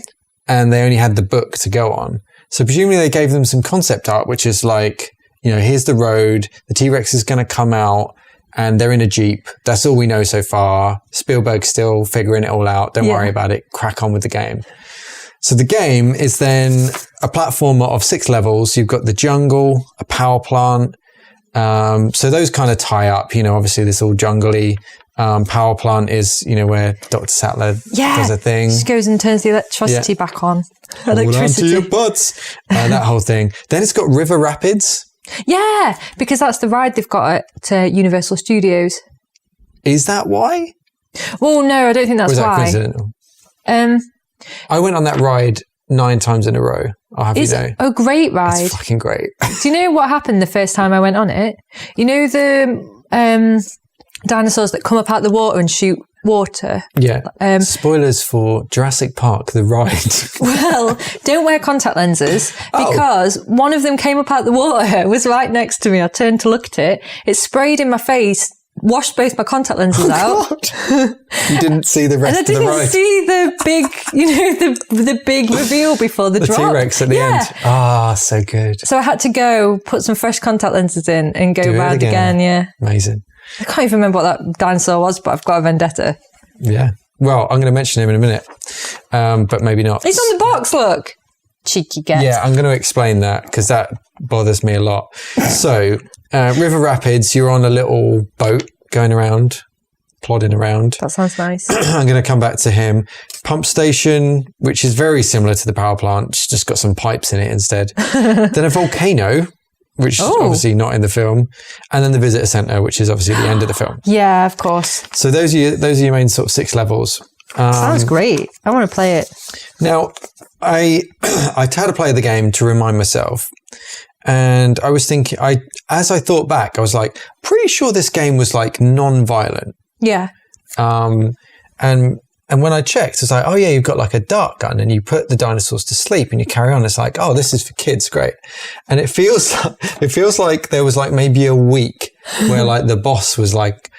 And they only had the book to go on. So presumably they gave them some concept art, which is like, you know, here's the road, the T-Rex is going to come out, and they're in a Jeep. That's all we know so far. Spielberg's still figuring it all out. Don't worry about it. Crack on with the game. So the game is then a platformer of 6 levels. You've got the jungle, a power plant. So those kind of tie up, you know, obviously this all jungly. Power plant is, you know, where Dr. Sattler does a thing. She goes and turns the electricity back on. Hold on to your butts. That whole thing. Then it's got river rapids. Yeah, because that's the ride they've got at Universal Studios. Is that why? Well, no, I don't think that's why. Or is that coincidental? I went on that ride 9 times in a row. I'll have you know. A great ride. It's fucking great. Do you know what happened the first time I went on it? You know the dinosaurs that come up out the water and shoot water? Yeah. Spoilers for Jurassic Park, the ride. Well, don't wear contact lenses because one of them came up out the water, was right next to me. I turned to look at it. It sprayed in my face washed both my contact lenses out. You didn't see the rest And I of the didn't ride. see the big, the big reveal before the drop. T-Rex at the end. Ah, so good. So I had to go put some fresh contact lenses in and go Do it round again. Yeah. Amazing. I can't even remember what that dinosaur was, but I've got a vendetta. Yeah. Well, I'm going to mention him in a minute, but maybe not. He's on the box, look. Cheeky get. Yeah, I'm going to explain that because that bothers me a lot. So, River Rapids, you're on a little boat going around, plodding around. That sounds nice. I'm going to come back to him. Pump station, which is very similar to the power plant, it's just got some pipes in it instead. Then a volcano, which is obviously not in the film. And then the visitor centre, which is obviously the end of the film. Yeah, of course. So those are your main sort of 6 levels. Sounds great. I want to play it. Now, I had to play the game to remind myself. And I was thinking, as I thought back, I was like, pretty sure this game was like non-violent. Yeah. And when I checked, it's like, oh yeah, you've got like a dart gun and you put the dinosaurs to sleep and you carry on. It's like, oh, this is for kids. Great. And it feels like there was like maybe a week where like the boss was like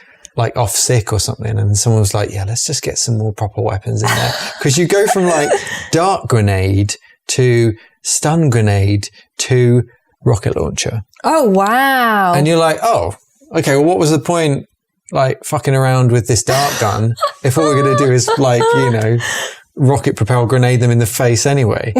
off sick or something. And someone was like, yeah, let's just get some more proper weapons in there. Cause you go from like dart grenade to stun grenade to rocket launcher. Oh, wow. And you're like, oh, okay. Well, what was the point? Like fucking around with this dart gun if all we're going to do is like, rocket propel grenade them in the face anyway.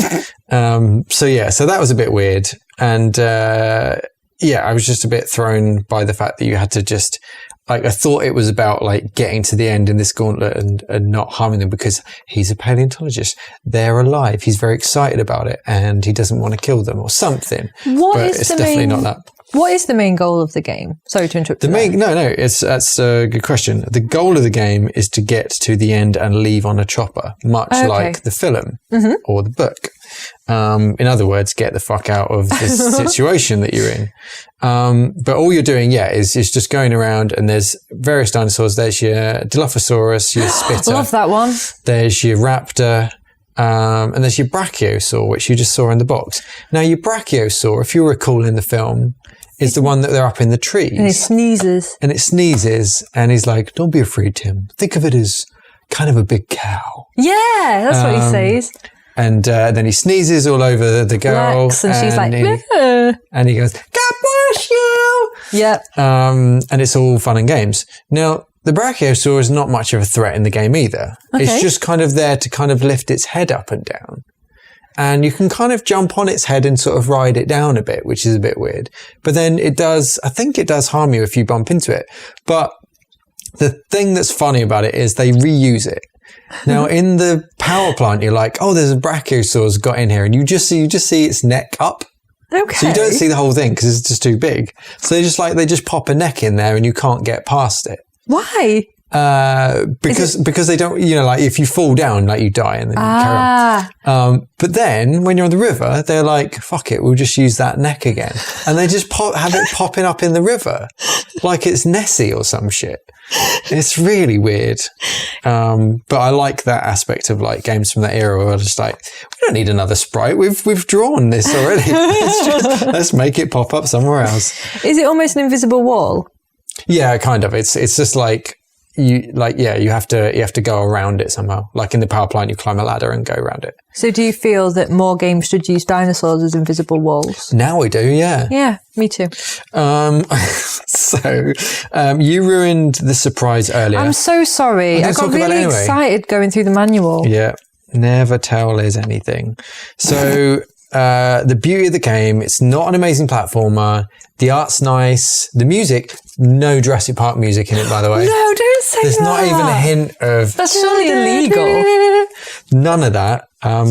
So that was a bit weird. And, I was just a bit thrown by the fact that you had to just, like, I thought it was about like getting to the end in this gauntlet and not harming them because he's a paleontologist. They're alive. He's very excited about it and he doesn't want to kill them or something. It's definitely not that. What is the main goal of the game? Sorry to interrupt. That's a good question. The goal of the game is to get to the end and leave on a chopper, much like the film or the book. In other words, get the fuck out of this situation that you're in. But all you're doing, is just going around and there's various dinosaurs. There's your Dilophosaurus, your Spitter. Love that one. There's your Raptor. And there's your Brachiosaur, which you just saw in the box. Now, your Brachiosaur, if you recall in the film, is the one that they're up in the trees. And it sneezes. And he's like, don't be afraid, Tim. Think of it as kind of a big cow. Yeah, that's what he says. And then he sneezes all over the girl. Lex, and she's like, yeah. And he goes, God bless you! Yep. And it's all fun and games. Now, the Brachiosaur is not much of a threat in the game either. Okay. It's just kind of there to kind of lift its head up and down. And you can kind of jump on its head and sort of ride it down a bit, which is a bit weird. But then I think it does harm you if you bump into it. But the thing that's funny about it is they reuse it. Now, in the power plant, you're like, oh, there's a Brachiosaur's got in here. And you just see its neck up. Okay. So you don't see the whole thing because it's just too big. So they just pop a neck in there and you can't get past it. Why? Because they don't, like if you fall down, like you die and then you carry on. But then when you're on the river, they're like, fuck it, we'll just use that neck again. And they just have it popping up in the river like it's Nessie or some shit. It's really weird. But I like that aspect of like games from that era where I'm just like, we don't need another sprite. We've drawn this already. Let's make it pop up somewhere else. Is it almost an invisible wall? Yeah, kind of. It's just like, you have to go around it somehow. Like in the power plant, you climb a ladder and go around it. So do you feel that more games should use dinosaurs as invisible walls? Now we do, yeah. Yeah, me too. You ruined the surprise earlier. I'm so sorry. I got really excited going through the manual. Yeah, never tell Liz anything. So the beauty of the game, it's not an amazing platformer. The art's nice. The music, no Jurassic Park music in it, by the way. No, don't say There's that. not even a hint of... That's surely illegal. None of that.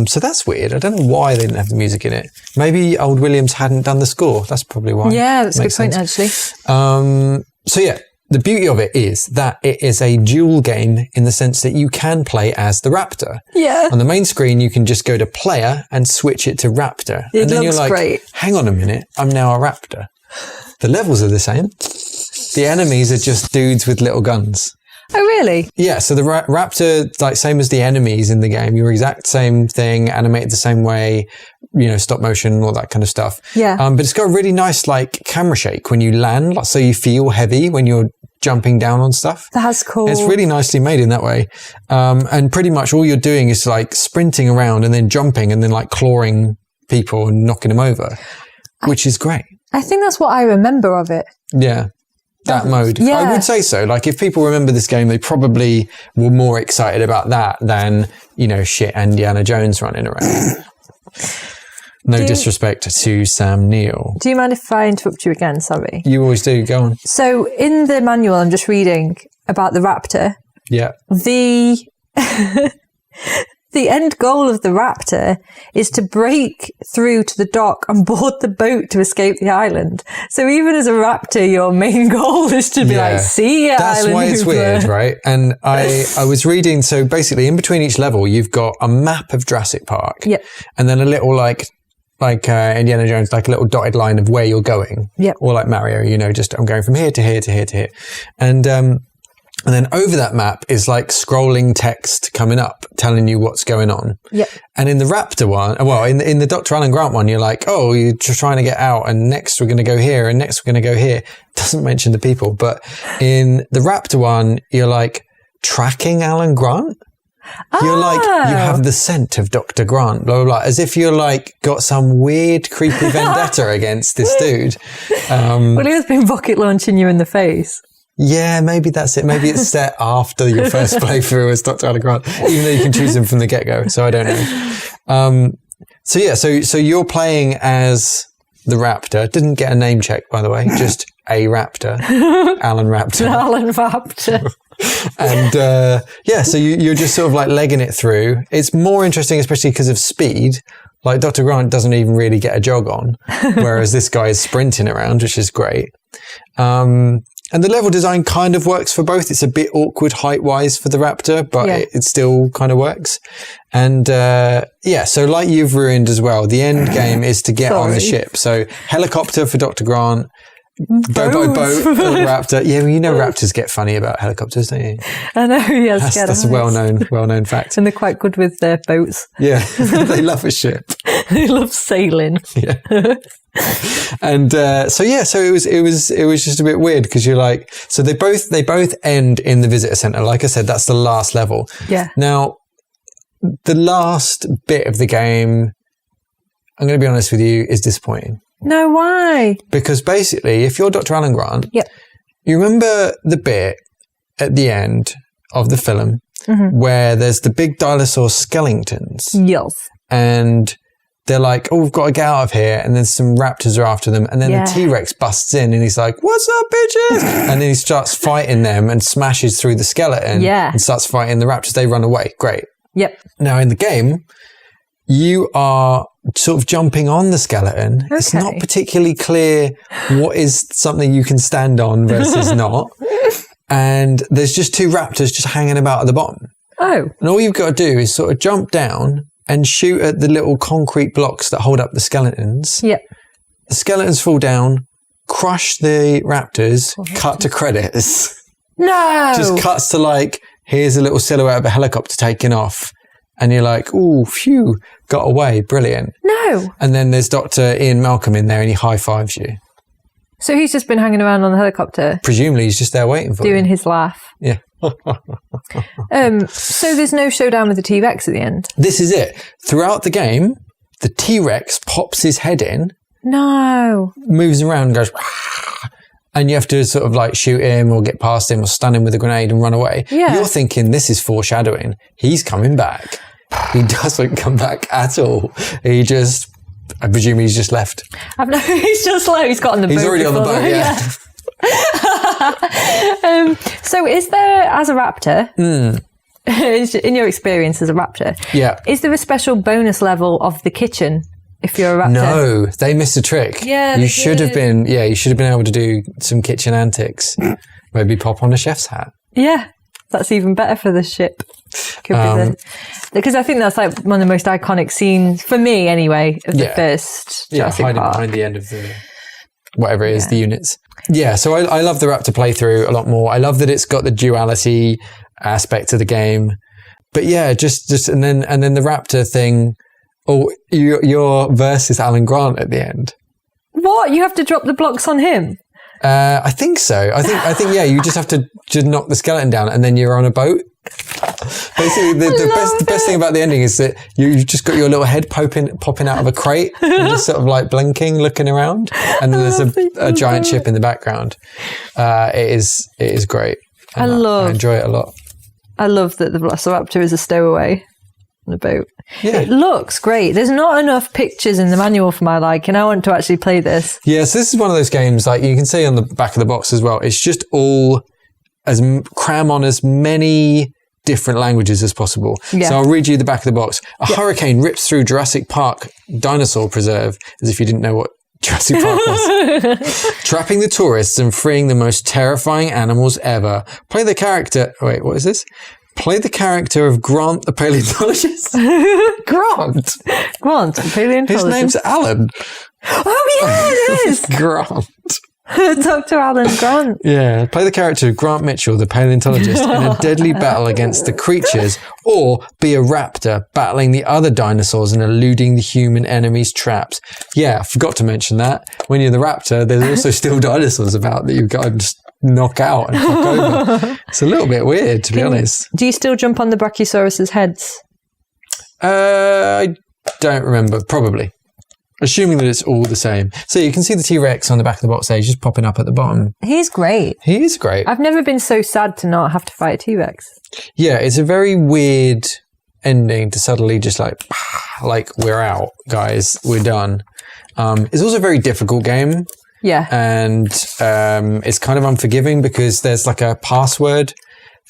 So that's weird. I don't know why they didn't have the music in it. Maybe Old Williams hadn't done the score. That's probably why. Yeah, that's a good point, actually. The beauty of it is that it is a dual game in the sense that you can play as the Raptor. Yeah. On the main screen, you can just go to player and switch it to Raptor. It and then looks you're like, great. Hang on a minute, I'm now a Raptor. The levels are the same. The enemies are just dudes with little guns. Oh, really? Yeah, so the Raptor, like same as the enemies in the game, your exact same thing, animated the same way, stop motion, all that kind of stuff. Yeah. But it's got a really nice, like, camera shake when you land, so you feel heavy when you're jumping down on stuff. That's cool. It's really nicely made in that way. And pretty much all you're doing is like sprinting around and then jumping and then like clawing people and knocking them over, which is great. I think that's what I remember of it. Yeah. That mode. Yeah. I would say so. Like if people remember this game, they probably were more excited about that than, shit Indiana Jones running around. No disrespect to Sam Neill. Do you mind if I interrupt you again? Sorry. You always do. Go on. So in the manual, I'm just reading about the raptor. Yeah. The end goal of the raptor is to break through to the dock and board the boat to escape the island. So even as a raptor, your main goal is to be like, see ya, That's island why it's hooper. weird, right? And I was reading, so basically in between each level, you've got a map of Jurassic Park. Yep. And then a little like Indiana Jones, like a little dotted line of where you're going. Yep. Or like Mario, just I'm going from here to here to here to here. And then over that map is like scrolling text coming up, telling you what's going on. Yep. And in the Raptor one, well, in the Dr. Alan Grant one, you're like, oh, you're just trying to get out, and next we're going to go here, and next we're going to go here. Doesn't mention the people. But in the Raptor one, you're like tracking Alan Grant. You're like, you have the scent of Dr. Grant, blah, blah, blah, as if you're like got some weird, creepy vendetta against this dude. Well, he has been rocket launching you in the face. Yeah, maybe that's it. Maybe it's set after your first playthrough as Dr. Alan Grant, even though you can choose him from the get-go. So I don't know. So you're playing as the Raptor. Didn't get a name check, by the way. Just a Raptor. Alan Raptor. Alan Raptor. And so you're just sort of like legging it through. It's more interesting, especially because of speed. Like Dr. Grant doesn't even really get a jog on, whereas this guy is sprinting around, which is great. And the level design kind of works for both. It's a bit awkward height-wise for the Raptor, but it still kind of works. And so like you've ruined as well, the end game is to get on the ship. So helicopter for Dr. Grant, go by boat for the Raptor. Yeah, well, Raptors get funny about helicopters, don't you? I know, yes. That's a well-known fact. And they're quite good with their boats. Yeah, they love a ship. They love sailing. Yeah. And so it was just a bit weird because you're like, so they both end in the visitor center. Like I said, that's the last level. Yeah. Now, the last bit of the game, I'm going to be honest with you, is disappointing. No, why? Because basically, if you're Dr. Alan Grant, you remember the bit at the end of the film where there's the big dinosaur skeletons. Yes. And they're like, oh, we've got to get out of here. And then some raptors are after them. And then the T-Rex busts in and he's like, what's up, bitches? And then he starts fighting them and smashes through the skeleton and starts fighting the raptors. They run away. Great. Yep. Now, in the game, you are sort of jumping on the skeleton. Okay. It's not particularly clear what is something you can stand on versus not. And there's just two raptors just hanging about at the bottom. Oh. And all you've got to do is sort of jump down and shoot at the little concrete blocks that hold up the skeletons. Yep. The skeletons fall down, crush the raptors, cut to credits. No! Just cuts to like, here's a little silhouette of a helicopter taking off. And you're like, ooh, phew, got away, brilliant. No! And then there's Dr. Ian Malcolm in there and he high-fives you. So he's just been hanging around on the helicopter? Presumably he's just there waiting for you. Doing his laugh. Yeah. So there's no showdown with the T-Rex at the end? This is it. Throughout the game, the T-Rex pops his head in. No. Moves around and goes, and you have to sort of like shoot him or get past him or stun him with a grenade and run away. Yeah. You're thinking this is foreshadowing. He's coming back. He doesn't come back at all. I presume he's just left. He's just left. He's got on the boat. He's already on the boat, yeah. So is there, as a raptor, in your experience as a raptor, is there a special bonus level of the kitchen if you're a raptor? No, they missed a trick. Yeah, you should have been able to do some kitchen antics. Maybe pop on a chef's hat. Yeah, that's even better for the ship. Because I think that's like one of the most iconic scenes, for me anyway, of the first Jurassic Park. Hiding behind the end of the, whatever it is, the units. Yeah, so I love the Raptor playthrough a lot more. I love that it's got the duality aspect of the game. But yeah, just and then the Raptor thing, you're versus Alan Grant at the end. What? You have to drop the blocks on him? I think so. I think yeah, you just have to knock the skeleton down and then you're on a boat. Basically, the best thing about the ending is that you've just got your little head popping out of a crate and just sort of like blinking, looking around, and then there's a giant ship in the background. It is great. I enjoy it a lot. I love that the Velociraptor is a stowaway on a boat. Yeah. It looks great. There's not enough pictures in the manual for my liking. I want to actually play this. Yeah, so this is one of those games, like you can see on the back of the box as well. It's just all cram on as many different languages as possible. Yeah. So I'll read you the back of the box. A hurricane rips through Jurassic Park dinosaur preserve, as if you didn't know what Jurassic Park was. Trapping the tourists and freeing the most terrifying animals ever. Play the character... Wait, what is this? Play the character of Grant the paleontologist. Grant the paleontologist. His name's Alan. Oh yeah, it is. Grant. Dr. Alan Grant. Yeah, play the character of Grant Mitchell, the paleontologist, in a deadly battle against the creatures, or be a raptor battling the other dinosaurs and eluding the human enemy's traps. Yeah, I forgot to mention that. When you're the raptor, there's also still dinosaurs about that you've got to just knock out and knock over. It's a little bit weird, to be honest. Do you still jump on the Brachiosaurus's heads? I don't remember. Probably. Assuming that it's all the same. So you can see the T-Rex on the back of the box there. He's just popping up at the bottom. He's great. He is great. I've never been so sad to not have to fight a T-Rex. Yeah, it's a very weird ending to suddenly just like we're out, guys. We're done. It's also a very difficult game. Yeah. And it's kind of unforgiving because there's like a password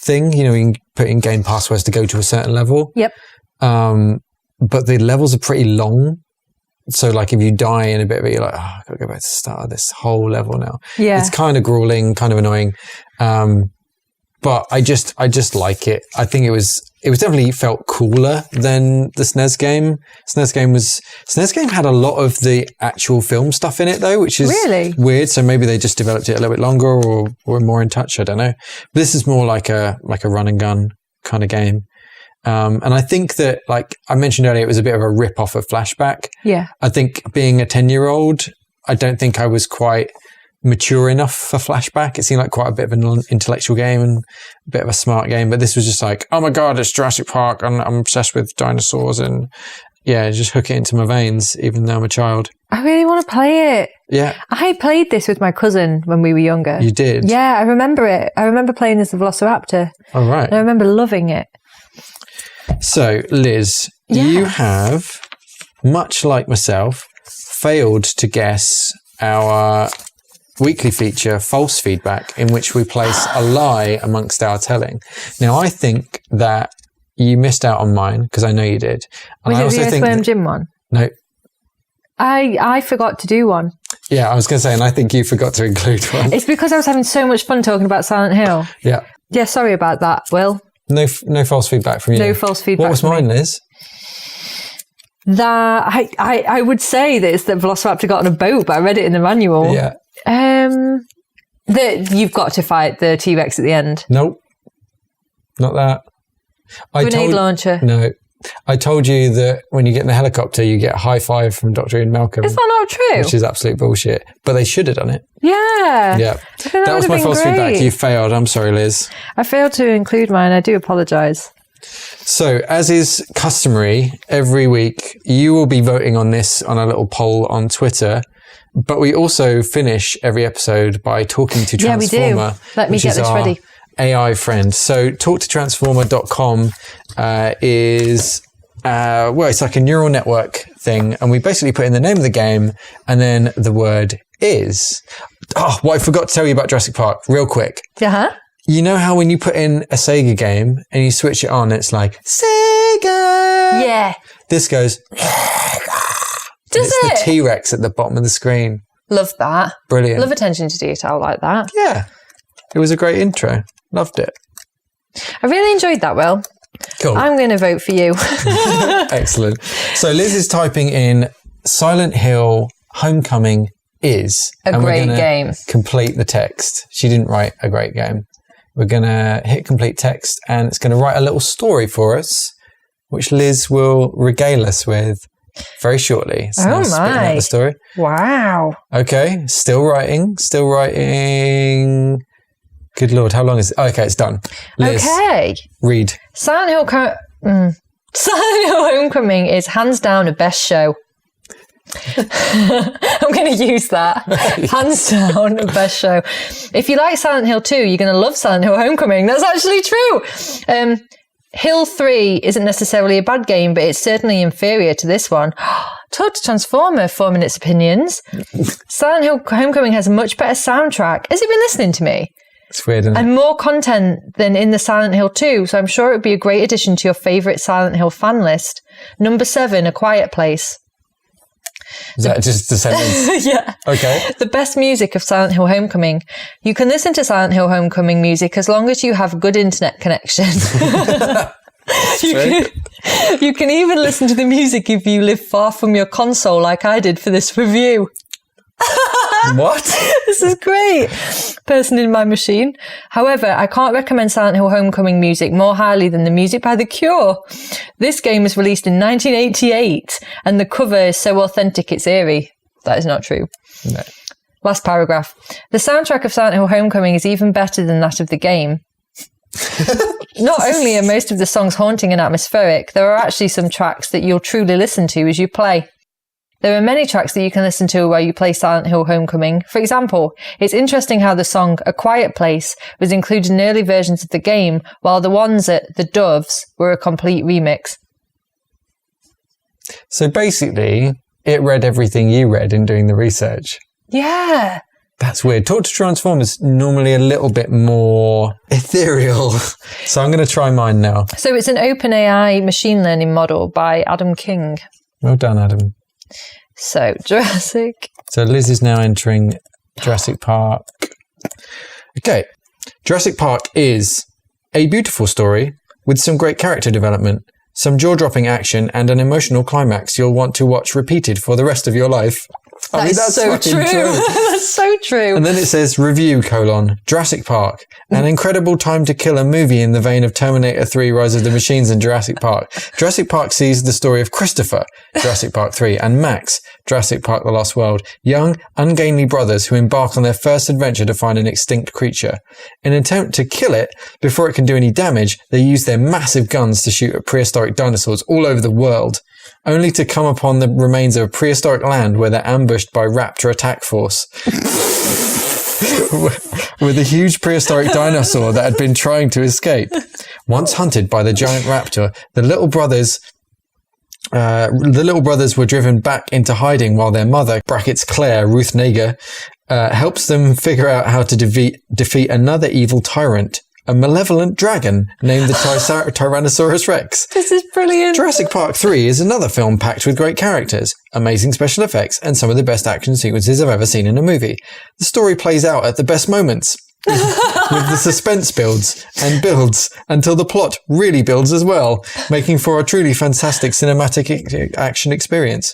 thing. You know, you can put in game passwords to go to a certain level. Yep. But the levels are pretty long. So, like, if you die in a bit of it, you're like, oh, I've got to go back to the start of this whole level now. Yeah. It's kind of grueling, kind of annoying. But I just like it. I think it was definitely felt cooler than the SNES game. SNES game had a lot of the actual film stuff in it though, which is really weird. So maybe they just developed it a little bit longer or were more in touch. I don't know. But this is more like a run and gun kind of game. And I think that, like I mentioned earlier, it was a bit of a rip-off of Flashback. Yeah. I think being a 10-year-old, I don't think I was quite mature enough for Flashback. It seemed like quite a bit of an intellectual game and a bit of a smart game. But this was just like, oh my God, it's Jurassic Park and I'm obsessed with dinosaurs. And yeah, just hook it into my veins, even though I'm a child. I really want to play it. Yeah. I played this with my cousin when we were younger. You did? Yeah, I remember it. I remember playing as the Velociraptor. Oh, right. And I remember loving it. So, Liz, you have, much like myself, failed to guess our weekly feature, False Feedback, in which we place a lie amongst our telling. Now, I think that you missed out on mine, because I know you did. And Was I it also the think Earthworm Jim one? No. I forgot to do one. Yeah, I was going to say, and I think you forgot to include one. It's because I was having so much fun talking about Silent Hill. Yeah. Yeah, sorry about that, Will. No false feedback from you. No false feedback. What was mine, Liz? That I would say that it's that Velociraptor got on a boat, but I read it in the manual. Yeah. That you've got to fight the T-Rex at the end. Nope. Not that. Grenade launcher. No. I told you that when you get in the helicopter, you get a high five from Dr. Ian Malcolm. Is that not true? Which is absolute bullshit. But they should have done it. Yeah. Yeah. That was my false feedback. You failed. I'm sorry, Liz. I failed to include mine. I do apologise. So, as is customary, every week you will be voting on this on a little poll on Twitter. But we also finish every episode by talking to Transformer. Yeah, we do. Let me get this ready. AI friend. So talktotransformer.com is it's like a neural network thing, and we basically put in the name of the game and then the word is. Oh, what I forgot to tell you about Jurassic Park real quick. Uh-huh. You know how when you put in a Sega game and you switch it on, it's like Sega. Yeah. This goes. Does it? It's the T-Rex at the bottom of the screen. Love that. Brilliant. Love attention to detail like that. Yeah. It was a great intro. Loved it. I really enjoyed that, Will. Cool. I'm going to vote for you. Excellent. So Liz is typing in Silent Hill Homecoming is. A great game. Complete the text. She didn't write a great game. We're going to hit complete text and it's going to write a little story for us, which Liz will regale us with very shortly. So Oh now spitting out my. the story. Wow. Okay, still writing. Good Lord, how long is it? Okay, it's done. Liz, Okay. read. Silent Hill Silent Hill Homecoming is hands down the best show. I'm going to use that. Hands down, the best show. If you like Silent Hill 2, you're going to love Silent Hill Homecoming. That's actually true. Hill 3 isn't necessarily a bad game, but it's certainly inferior to this one. Total Transformer forming its opinions. Silent Hill Homecoming has a much better soundtrack. Has he been listening to me? It's weird, isn't it? And more content than in the Silent Hill 2, so I'm sure it would be a great addition to your favourite Silent Hill fan list. Number 7, A Quiet Place. Is that just a sentence? Yeah. Okay. The best music of Silent Hill Homecoming. You can listen to Silent Hill Homecoming music as long as you have a good internet connection. You can even listen to the music if you live far from your console like I did for this review. What? This is great. Person in my machine. However, I can't recommend Silent Hill Homecoming music more highly than the music by The Cure. This game was released in 1988 and the cover is so authentic it's eerie. That is not true. No. Last paragraph. The soundtrack of Silent Hill Homecoming is even better than that of the game. Not only are most of the songs haunting and atmospheric, there are actually some tracks that you'll truly listen to as you play. There are many tracks that you can listen to while you play Silent Hill Homecoming. For example, it's interesting how the song A Quiet Place was included in early versions of the game, while the ones at The Doves were a complete remix. So basically, it read everything you read in doing the research. Yeah. That's weird. Talk to Transform is normally a little bit more ethereal. So I'm going to try mine now. So it's an OpenAI machine learning model by Adam King. Well done, Adam. So, Jurassic. So Liz is now entering Jurassic Park. Okay. Jurassic Park is a beautiful story with some great character development, some jaw-dropping action, and an emotional climax you'll want to watch repeated for the rest of your life. That's so true. That's so true. And then it says, review, Jurassic Park. An incredible time to kill a movie in the vein of Terminator 3, Rise of the Machines and Jurassic Park. Jurassic Park sees the story of Christopher, Jurassic Park 3, and Max, Jurassic Park The Lost World, young, ungainly brothers who embark on their first adventure to find an extinct creature. In an attempt to kill it, before it can do any damage, they use their massive guns to shoot at prehistoric dinosaurs all over the world, only to come upon the remains of a prehistoric land where they're ambushed by Raptor Attack Force. With a huge prehistoric dinosaur that had been trying to escape. Once hunted by the giant raptor, the little brothers were driven back into hiding while their mother, brackets Claire, Ruth Nager, helps them figure out how to defeat another evil tyrant, a malevolent dragon named the Tyrannosaurus Rex. This is brilliant. Jurassic Park 3 is another film packed with great characters, amazing special effects, and some of the best action sequences I've ever seen in a movie. The story plays out at the best moments, with the suspense builds until the plot really builds as well, making for a truly fantastic cinematic action experience.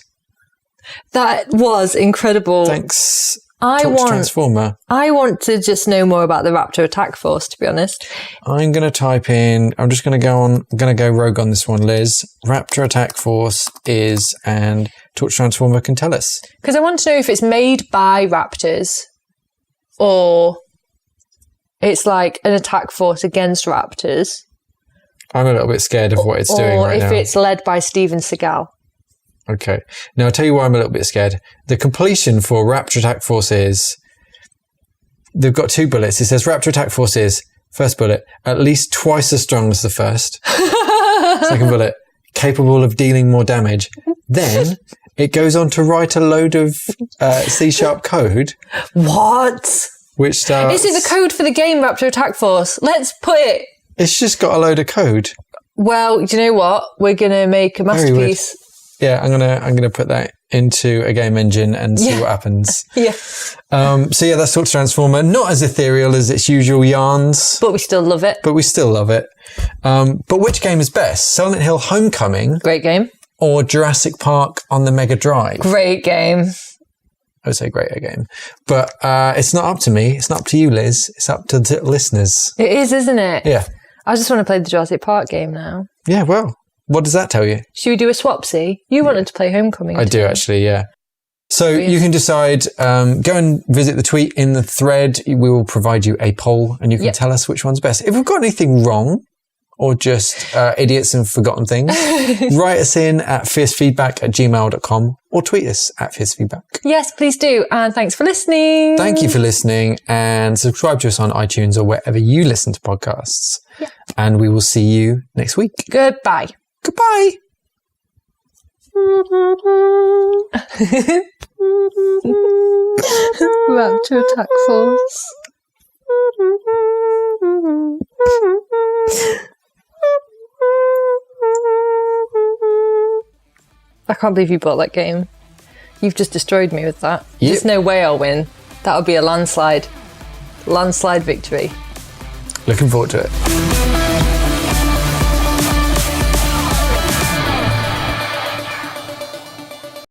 That was incredible. Thanks. I want to just know more about the Raptor Attack Force, to be honest. I'm going to type in, I'm going to go rogue on this one, Liz. Raptor Attack Force is, and Torch Transformer can tell us. Because I want to know if it's made by raptors or it's like an attack force against raptors. I'm a little bit scared of what it's doing right now. Or if it's led by Steven Seagal. Okay. Now, I'll tell you why I'm a little bit scared. The completion for Raptor Attack Force is, they've got 2 bullets. It says Raptor Attack Force is, first bullet, at least twice as strong as the first. Second bullet, capable of dealing more damage. Then it goes on to write a load of C# code. What? Which starts... Is it the code for the game Raptor Attack Force? Let's put it... It's just got a load of code. Well, do you know what? We're going to make a masterpiece. Yeah, I'm gonna put that into a game engine and see what happens. Yeah. So yeah, that's Torch Transformer. Not as ethereal as its usual yarns, but we still love it. But which game is best? Silent Hill Homecoming, great game, or Jurassic Park on the Mega Drive? Great game. I would say greater game, but it's not up to me. It's not up to you, Liz. It's up to the listeners. It is, isn't it? Yeah. I just want to play the Jurassic Park game now. Yeah, well. What does that tell you? Should we do a swapsy? You wanted to play Homecoming. I do actually, yeah. So you can decide, go and visit the tweet in the thread. We will provide you a poll and you can tell us which one's best. If we've got anything wrong or just idiots and forgotten things, write us in at fiercefeedback@gmail.com or tweet us at fiercefeedback. Yes, please do. And thanks for listening. Thank you for listening and subscribe to us on iTunes or wherever you listen to podcasts. Yeah. And we will see you next week. Goodbye. Goodbye. Raptor attack force. I can't believe you bought that game. You've just destroyed me with that. Yep. There's no way I'll win. That would be a landslide. Landslide victory. Looking forward to it.